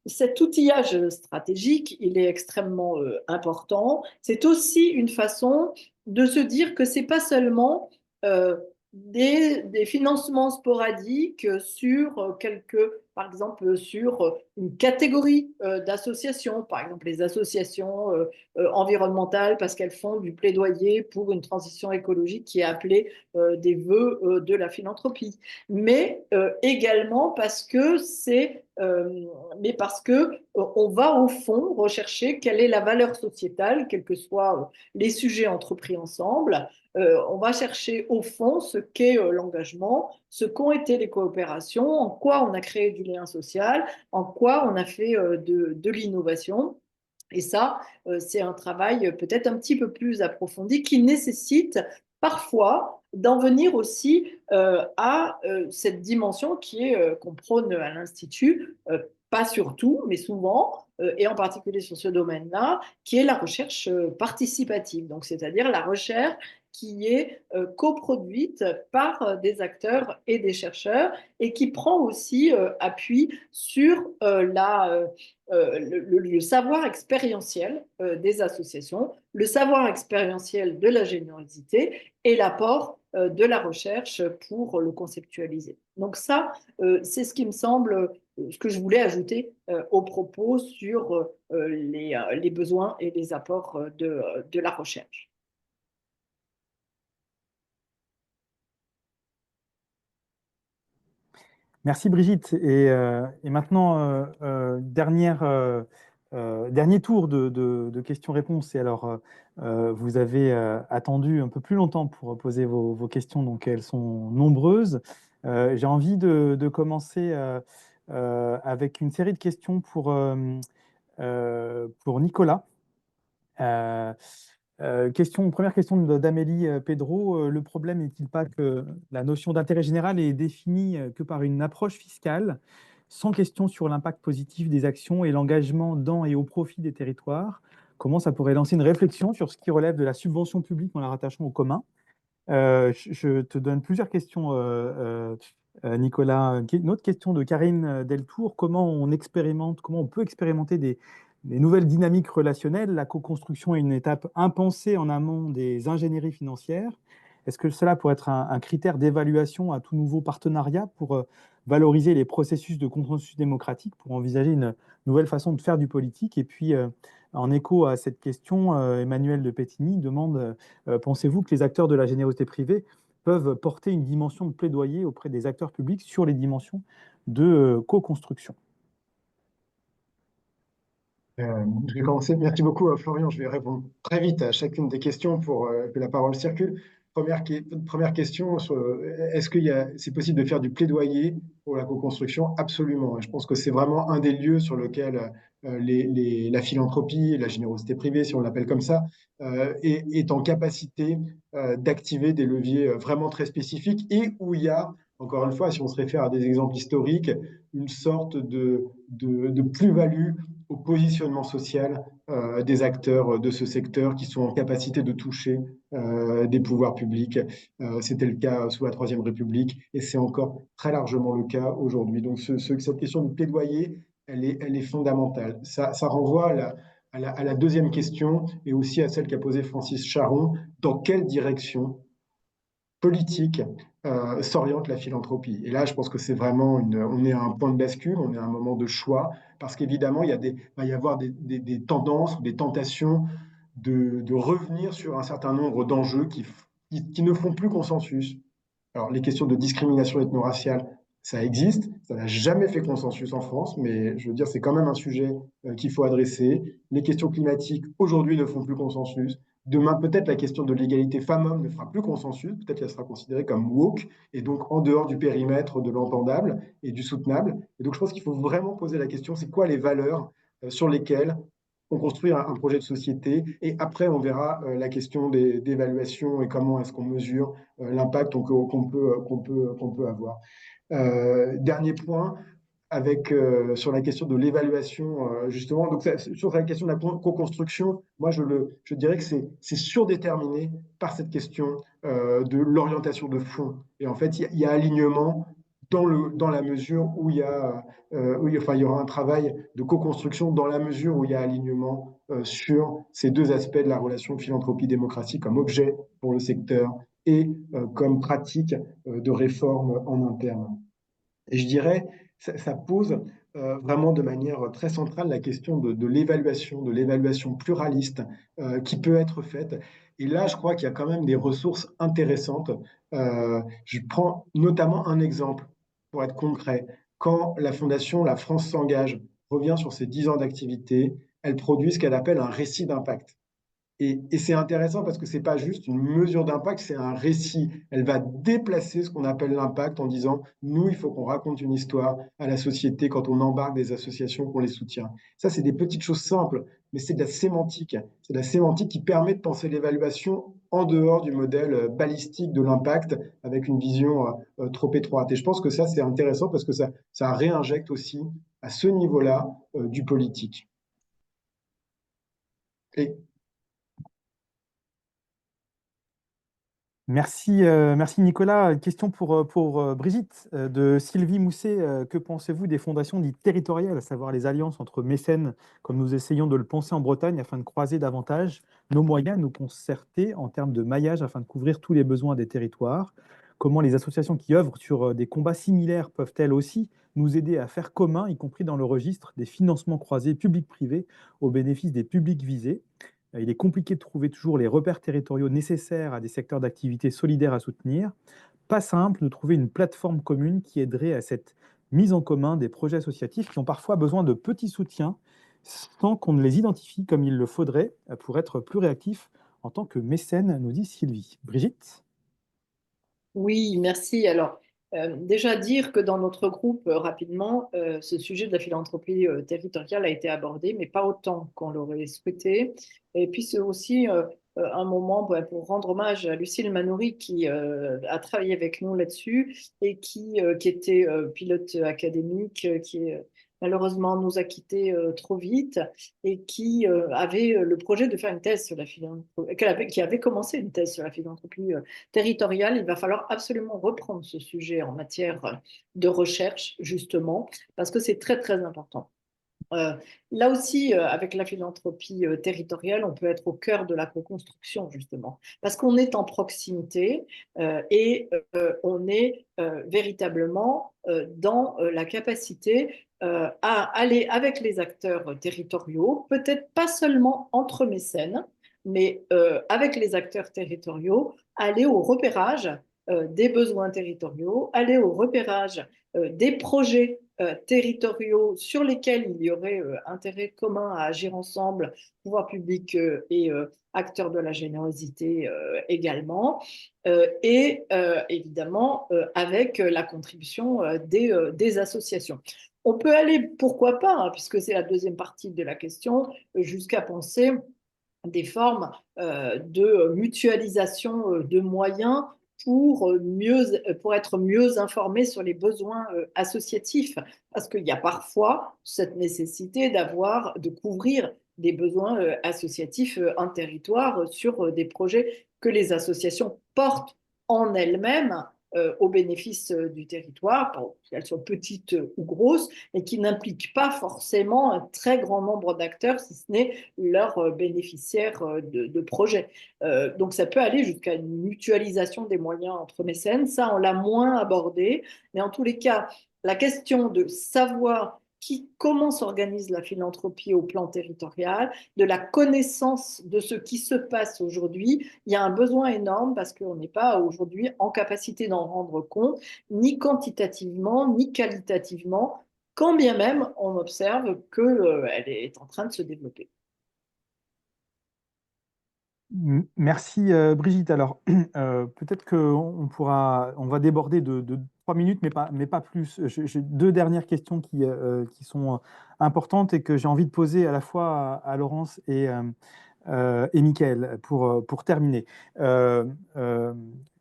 Cet outillage stratégique, il est extrêmement important. C'est aussi une façon de se dire que ce n'est pas seulement des financements sporadiques sur par exemple, sur une catégorie d'associations, par exemple les associations environnementales parce qu'elles font du plaidoyer pour une transition écologique qui est appelée des vœux de la philanthropie, mais également parce que on va au fond rechercher quelle est la valeur sociétale, quels que soient les sujets entrepris ensemble. On va chercher au fond ce qu'est l'engagement, ce qu'ont été les coopérations, en quoi on a créé du lien social, en quoi on a fait de l'innovation. Et ça, c'est un travail peut-être un petit peu plus approfondi qui nécessite parfois d'en venir aussi à cette dimension qu'on prône à l'Institut, pas surtout, mais souvent, et en particulier sur ce domaine-là, qui est la recherche participative. Donc, c'est-à-dire la recherche qui est coproduite par des acteurs et des chercheurs et qui prend aussi appui sur le savoir expérientiel des associations, le savoir expérientiel de la générosité et l'apport de la recherche pour le conceptualiser. Donc ça, c'est ce qui me semble, ce que je voulais ajouter au propos sur les besoins et les apports de la recherche. Merci Brigitte. Et maintenant, dernier tour de questions-réponses. Et alors, vous avez attendu un peu plus longtemps pour poser vos questions, donc elles sont nombreuses. J'ai envie de commencer avec une série de questions pour Nicolas. Euh, Première question d'Amélie Pedro. Le problème n'est-il pas que la notion d'intérêt général est définie que par une approche fiscale, sans question sur l'impact positif des actions et l'engagement dans et au profit des territoires? Comment ça pourrait lancer une réflexion sur ce qui relève de la subvention publique en la rattachant au commun? Je te donne plusieurs questions, Nicolas. Une autre question de Karine Deltour. Comment on peut expérimenter des nouvelles dynamiques relationnelles? La co-construction est une étape impensée en amont des ingénieries financières. Est-ce que cela pourrait être un critère d'évaluation à tout nouveau partenariat pour valoriser les processus de consensus démocratique, pour envisager une nouvelle façon de faire du politique? Et puis, en écho à cette question, Emmanuel de Pétigny demande pensez-vous que les acteurs de la générosité privée peuvent porter une dimension de plaidoyer auprès des acteurs publics sur les dimensions de co-construction? Je vais commencer. Merci beaucoup, Florian. Je vais répondre très vite à chacune des questions pour que la parole circule. Première question, est-ce c'est possible de faire du plaidoyer pour la co-construction? Absolument. Et je pense que c'est vraiment un des lieux sur lesquels la philanthropie, la générosité privée, si on l'appelle comme ça, est en capacité d'activer des leviers vraiment très spécifiques et où il y a, encore une fois, si on se réfère à des exemples historiques, une sorte de plus-value au positionnement social des acteurs de ce secteur qui sont en capacité de toucher des pouvoirs publics. C'était le cas sous la Troisième République et c'est encore très largement le cas aujourd'hui. Donc cette question du plaidoyer, elle est fondamentale. Ça renvoie à la deuxième question et aussi à celle qu'a posée Francis Charon. Dans quelle direction politique s'oriente la philanthropie? Et là, je pense que c'est vraiment on est à un point de bascule, on est à un moment de choix, parce qu'évidemment, va y avoir des tendances ou des tentations de revenir sur un certain nombre d'enjeux qui ne font plus consensus. Alors, les questions de discrimination ethno-raciale, ça existe, ça n'a jamais fait consensus en France, mais je veux dire, c'est quand même un sujet qu'il faut adresser. Les questions climatiques, aujourd'hui, ne font plus consensus. Demain, peut-être la question de l'égalité femmes-hommes ne fera plus consensus, peut-être qu'elle sera considérée comme woke, et donc en dehors du périmètre de l'entendable et du soutenable. Et donc, je pense qu'il faut vraiment poser la question, c'est quoi les valeurs sur lesquelles on construit un projet de société, et après, on verra la question d'évaluation et comment est-ce qu'on mesure l'impact qu'on peut avoir. Dernier point, sur la question de l'évaluation, justement, donc sur la question de la co-construction, moi je dirais que c'est surdéterminé par cette question de l'orientation de fonds. Et en fait, il y a alignement dans la mesure où enfin, il y aura un travail de co-construction dans la mesure où il y a alignement sur ces deux aspects de la relation philanthropie-démocratie comme objet pour le secteur et comme pratique de réforme en interne. Et je dirais, ça pose vraiment de manière très centrale la question de l'évaluation pluraliste qui peut être faite. Et là, je crois qu'il y a quand même des ressources intéressantes. Je prends notamment un exemple pour être concret. Quand la fondation La France s'engage revient sur ses 10 ans d'activité, elle produit ce qu'elle appelle un récit d'impact. Et c'est intéressant parce que ce n'est pas juste une mesure d'impact, c'est un récit. Elle va déplacer ce qu'on appelle l'impact en disant, nous, il faut qu'on raconte une histoire à la société quand on embarque des associations, qu'on les soutient. Ça, c'est des petites choses simples, mais c'est de la sémantique. C'est de la sémantique qui permet de penser l'évaluation en dehors du modèle balistique de l'impact avec une vision trop étroite. Et je pense que ça, c'est intéressant parce que ça réinjecte aussi à ce niveau-là du politique. Et Merci Nicolas. Question pour Brigitte de Sylvie Mousset. Que pensez-vous des fondations dites territoriales, à savoir les alliances entre mécènes, comme nous essayons de le penser en Bretagne, afin de croiser davantage nos moyens, nous concerter en termes de maillage afin de couvrir tous les besoins des territoires? Comment les associations qui œuvrent sur des combats similaires peuvent-elles aussi nous aider à faire commun, y compris dans le registre des financements croisés publics-privés au bénéfice des publics visés? Il est compliqué de trouver toujours les repères territoriaux nécessaires à des secteurs d'activité solidaires à soutenir. Pas simple de trouver une plateforme commune qui aiderait à cette mise en commun des projets associatifs qui ont parfois besoin de petits soutiens sans qu'on ne les identifie comme il le faudrait pour être plus réactifs en tant que mécène, nous dit Sylvie. Brigitte? Oui, merci. Alors, déjà dire que dans notre groupe, rapidement, ce sujet de la philanthropie territoriale a été abordé, mais pas autant qu'on l'aurait souhaité. Et puis, c'est aussi un moment pour rendre hommage à Lucille Manoury qui a travaillé avec nous là-dessus et qui était pilote académique, malheureusement nous a quittés trop vite et qui avait le projet de faire une thèse sur la philanthropie, qui avait commencé une thèse sur la philanthropie territoriale. Il va falloir absolument reprendre ce sujet en matière de recherche, justement, parce que c'est très, très important. Euh, Là aussi, avec la philanthropie territoriale, on peut être au cœur de la co-construction, justement, parce qu'on est en proximité et on est véritablement dans la capacité à aller avec les acteurs territoriaux, peut-être pas seulement entre mécènes, mais avec les acteurs territoriaux, aller au repérage des besoins territoriaux, aller au repérage des projets territoriaux sur lesquels il y aurait intérêt commun à agir ensemble, pouvoir public et acteurs de la générosité également, et évidemment avec la contribution des associations. On peut aller, pourquoi pas, hein, puisque c'est la deuxième partie de la question, jusqu'à penser des formes de mutualisation de moyens pour être mieux informés sur les besoins associatifs. Parce qu'il y a parfois cette nécessité de couvrir des besoins associatifs un territoire sur des projets que les associations portent en elles-mêmes au bénéfice du territoire, qu'elles soient petites ou grosses, et qui n'impliquent pas forcément un très grand nombre d'acteurs, si ce n'est leurs bénéficiaires de projets. Donc ça peut aller jusqu'à une mutualisation des moyens entre mécènes. Ça, on l'a moins abordé. Mais en tous les cas, la question de savoir comment s'organise la philanthropie au plan territorial, de la connaissance de ce qui se passe aujourd'hui, il y a un besoin énorme parce qu'on n'est pas aujourd'hui en capacité d'en rendre compte, ni quantitativement, ni qualitativement, quand bien même on observe qu'elle est en train de se développer. Merci Brigitte. Alors peut-être on va déborder de 3 minutes, mais pas plus. J'ai deux dernières questions qui sont importantes et que j'ai envie de poser à la fois à Laurence et Mickaël pour terminer.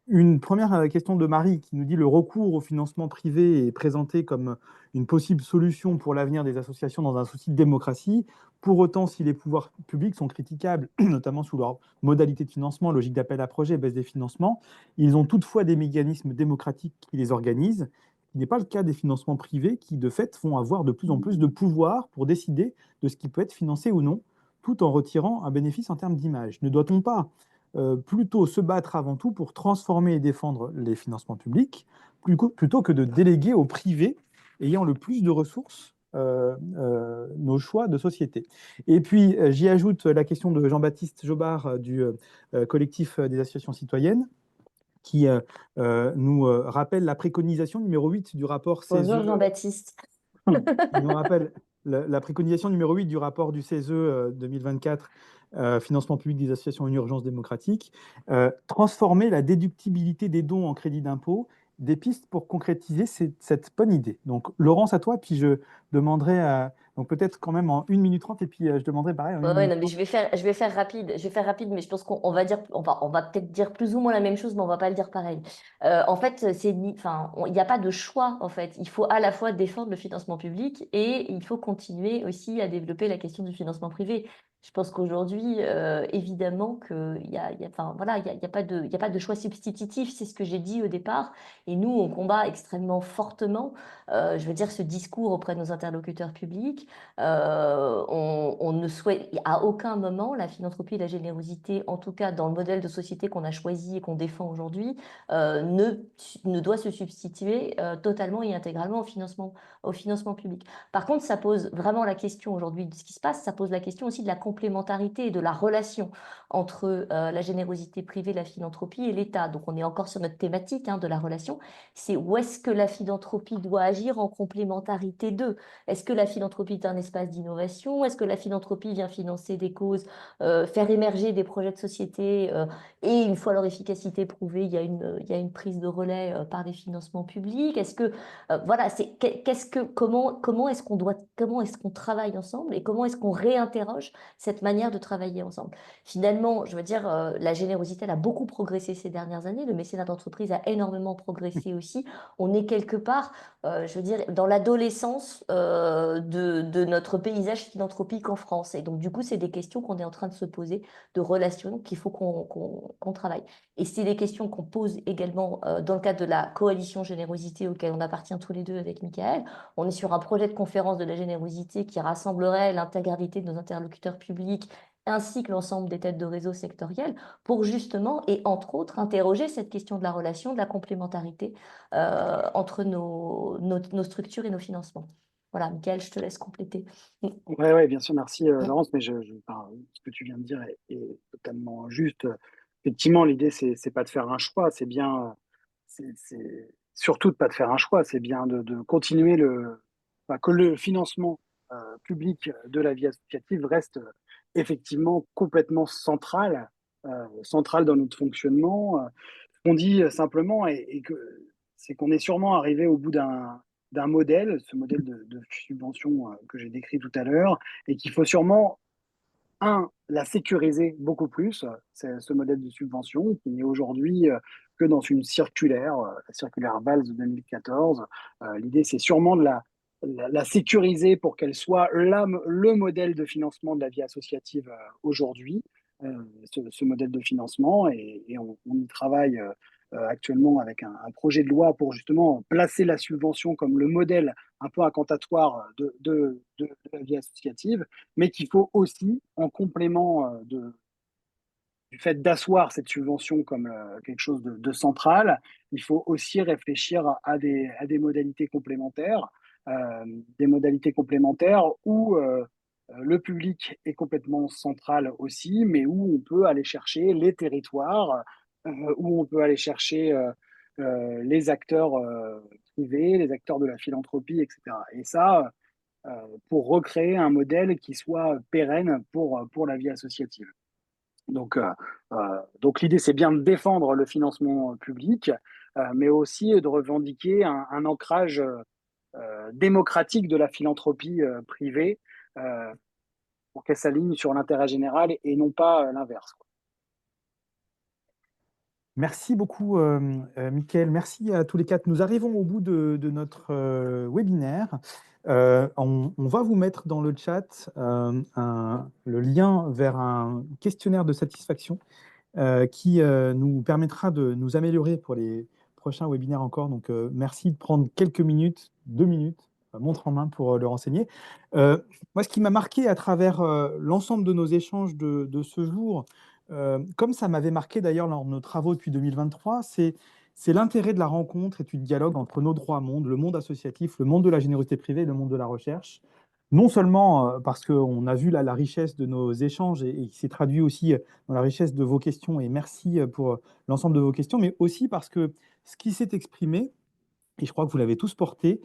Une première question de Marie qui nous dit le recours au financement privé est présenté comme une possible solution pour l'avenir des associations dans un souci de démocratie. Pour autant, si les pouvoirs publics sont critiquables, notamment sous leur modalité de financement, logique d'appel à projet, baisse des financements, ils ont toutefois des mécanismes démocratiques qui les organisent. Ce n'est pas le cas des financements privés qui, de fait, vont avoir de plus en plus de pouvoir pour décider de ce qui peut être financé ou non, tout en retirant un bénéfice en termes d'image. Ne doit-on pas plutôt se battre avant tout pour transformer et défendre les financements publics, plutôt que de déléguer au privé ayant le plus de ressources nos choix de société? Et puis, j'y ajoute la question de Jean-Baptiste Jobard du collectif des associations citoyennes, qui nous rappelle la préconisation numéro 8 du rapport CESE. Bonjour Jean-Baptiste. Il nous rappelle la préconisation numéro 8 du rapport du CESE 2024, financement public des associations en urgence démocratique, transformer la déductibilité des dons en crédit d'impôt, des pistes pour concrétiser cette bonne idée. Donc, Laurence, à toi, puis je demanderai, donc peut-être quand même en 1 minute 30, et puis je demanderai pareil en 1 Ouais, minute non, mais 30. je vais faire rapide. Je vais faire rapide, mais je pense qu'on va dire, on va peut-être dire plus ou moins la même chose, mais on va pas le dire pareil. En fait, il n'y a pas de choix. En fait, il faut à la fois défendre le financement public et il faut continuer aussi à développer la question du financement privé. Je pense qu'aujourd'hui, évidemment, enfin, voilà, il y a pas il y a pas de choix substitutif. C'est ce que j'ai dit au départ. Et nous, on combat extrêmement fortement, je veux dire, ce discours auprès de nos interlocuteurs publics. on ne souhaite à aucun moment la philanthropie et la générosité, en tout cas dans le modèle de société qu'on a choisi et qu'on défend aujourd'hui, ne doit se substituer totalement et intégralement au financement public. Par contre, ça pose vraiment la question aujourd'hui de ce qui se passe, ça pose la question aussi de la complémentarité et de la relation entre la générosité privée, la philanthropie et l'État. Donc on est encore sur notre thématique de la relation. C'est où est-ce que la philanthropie doit agir en complémentarité d'eux? Est-ce que la philanthropie est un espace d'innovation? Est-ce que la philanthropie vient financer des causes, faire émerger des projets de société et une fois leur efficacité prouvée, il y a une prise de relais par des financements publics? Est-ce que voilà, comment est-ce qu'on travaille ensemble et comment est-ce qu'on réinterroge cette manière de travailler ensemble? Finalement, je veux dire, la générosité, elle a beaucoup progressé ces dernières années. Le mécénat d'entreprise a énormément progressé aussi. On est quelque part, je veux dire, dans l'adolescence de notre paysage philanthropique en France. Et donc, du coup, c'est des questions qu'on est en train de se poser, de relations qu'il faut qu'on travaille. Et c'est des questions qu'on pose également dans le cadre de la coalition générosité auquel on appartient tous les deux avec Michael. On est sur un projet de conférence de la générosité qui rassemblerait l'intégralité de nos interlocuteurs publics ainsi que l'ensemble des têtes de réseau sectorielles pour justement, et entre autres, interroger cette question de la relation, de la complémentarité entre nos structures et nos financements. Voilà, Michael, je te laisse compléter. Ouais, bien sûr, merci Laurence, mais enfin, ce que tu viens de dire est totalement juste. Effectivement, l'idée, c'est pas de faire un choix, c'est bien, c'est surtout de pas de faire un choix, c'est bien de continuer enfin, que le financement public de la vie associative reste effectivement complètement central dans notre fonctionnement. Ce qu'on dit simplement, et que c'est qu'on est sûrement arrivé au bout d'un modèle, ce modèle de subvention que j'ai décrit tout à l'heure, et qu'il faut sûrement, la sécuriser beaucoup plus, c'est ce modèle de subvention qui n'est aujourd'hui que dans une circulaire, la circulaire Valls de 2014. L'idée, c'est sûrement de la sécuriser pour qu'elle soit le modèle de financement de la vie associative aujourd'hui, ce modèle de financement, et on y travaille actuellement avec un projet de loi pour justement placer la subvention comme le modèle un peu incantatoire de la vie associative, mais qu'il faut aussi, en complément du fait d'asseoir cette subvention comme quelque chose de central, il faut aussi réfléchir à des modalités complémentaires, où le public est complètement central aussi, mais où on peut aller chercher les territoires, où on peut aller chercher les acteurs privés, les acteurs de la philanthropie, etc. Et ça, pour recréer un modèle qui soit pérenne pour la vie associative. Donc l'idée, c'est bien de défendre le financement public, mais aussi de revendiquer un ancrage démocratique de la philanthropie privée pour qu'elle s'aligne sur l'intérêt général et non pas l'inverse. Merci beaucoup, Mickaël. Merci à tous les quatre. Nous arrivons au bout de notre webinaire. On va vous mettre dans le chat le lien vers un questionnaire de satisfaction qui nous permettra de nous améliorer pour les prochains webinaires encore. Donc, merci de prendre quelques minutes, 2 minutes, montre en main pour le renseigner. Moi, ce qui m'a marqué à travers l'ensemble de nos échanges de ce jour, comme ça m'avait marqué d'ailleurs lors de nos travaux depuis 2023, c'est l'intérêt de la rencontre et du dialogue entre nos trois mondes, le monde associatif, le monde de la générosité privée et le monde de la recherche. Non seulement parce qu'on a vu là, la richesse de nos échanges et qui s'est traduit aussi dans la richesse de vos questions, et merci pour l'ensemble de vos questions, mais aussi parce que ce qui s'est exprimé, et je crois que vous l'avez tous porté,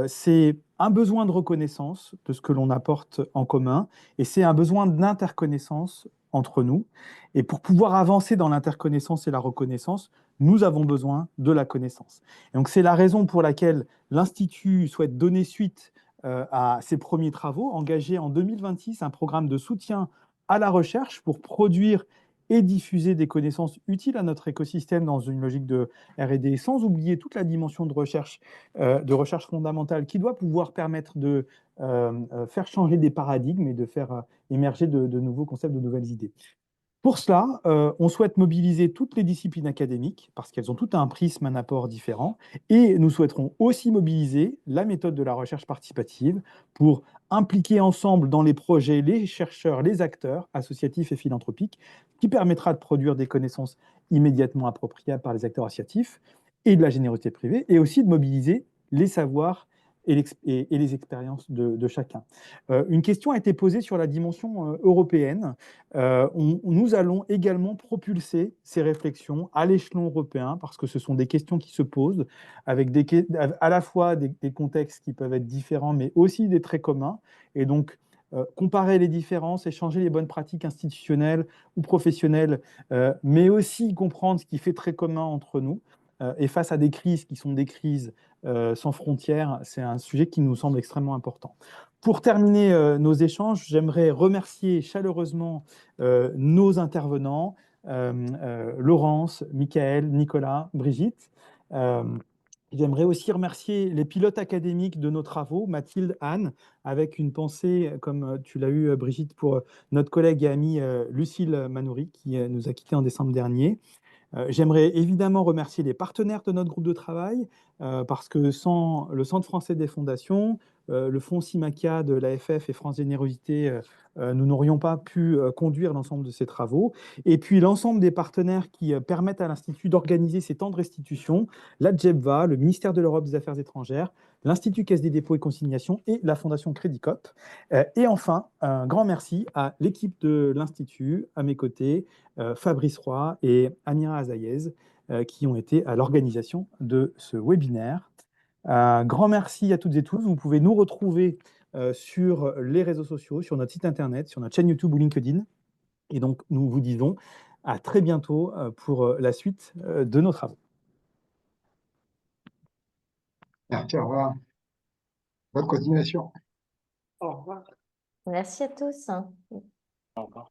c'est un besoin de reconnaissance de ce que l'on apporte en commun, et c'est un besoin d'interconnaissance entre nous. Et pour pouvoir avancer dans l'interconnaissance et la reconnaissance, nous avons besoin de la connaissance. Et donc c'est la raison pour laquelle l'Institut souhaite donner suite à ses premiers travaux, engager en 2026 un programme de soutien à la recherche pour produire et diffuser des connaissances utiles à notre écosystème dans une logique de R&D, sans oublier toute la dimension de recherche fondamentale qui doit pouvoir permettre de faire changer des paradigmes et de faire émerger de nouveaux concepts, de nouvelles idées. Pour cela, on souhaite mobiliser toutes les disciplines académiques parce qu'elles ont tout un prisme, un apport différent. Et nous souhaiterons aussi mobiliser la méthode de la recherche participative pour impliquer ensemble dans les projets les chercheurs, les acteurs associatifs et philanthropiques, qui permettra de produire des connaissances immédiatement appropriables par les acteurs associatifs et de la générosité privée, et aussi de mobiliser les savoirs et les expériences de chacun. Une question a été posée sur la dimension européenne. Nous allons également propulser ces réflexions à l'échelon européen parce que ce sont des questions qui se posent avec à la fois des contextes qui peuvent être différents, mais aussi des traits communs. Et donc, comparer les différences, échanger les bonnes pratiques institutionnelles ou professionnelles, mais aussi comprendre ce qui fait très commun entre nous. Et face à des crises qui sont des crises sans frontières, c'est un sujet qui nous semble extrêmement important. Pour terminer nos échanges, j'aimerais remercier chaleureusement nos intervenants, Laurence, Michael, Nicolas, Brigitte. J'aimerais aussi remercier les pilotes académiques de nos travaux, Mathilde, Anne, avec une pensée, comme tu l'as eu, Brigitte, pour notre collègue et amie Lucille Manoury, qui nous a quittés en décembre dernier. J'aimerais évidemment remercier les partenaires de notre groupe de travail, parce que sans le Centre français des fondations, le Fonds Simakia de l'AFF et France Générosité, nous n'aurions pas pu conduire l'ensemble de ces travaux. Et puis l'ensemble des partenaires qui permettent à l'Institut d'organiser ces temps de restitution, la GEBVA, le ministère de l'Europe des Affaires étrangères, l'Institut Caisse des dépôts et consignations et la Fondation Crédit Coop. Et enfin, un grand merci à l'équipe de l'Institut, à mes côtés, Fabrice Roy et Amira Azayez, qui ont été à l'organisation de ce webinaire. Grand merci à toutes et tous. Vous pouvez nous retrouver sur les réseaux sociaux, sur notre site internet, sur notre chaîne YouTube ou LinkedIn. Et donc, nous vous disons à très bientôt pour la suite de nos travaux. Merci, au revoir. Bonne continuation. Au revoir. Merci à tous. Au revoir.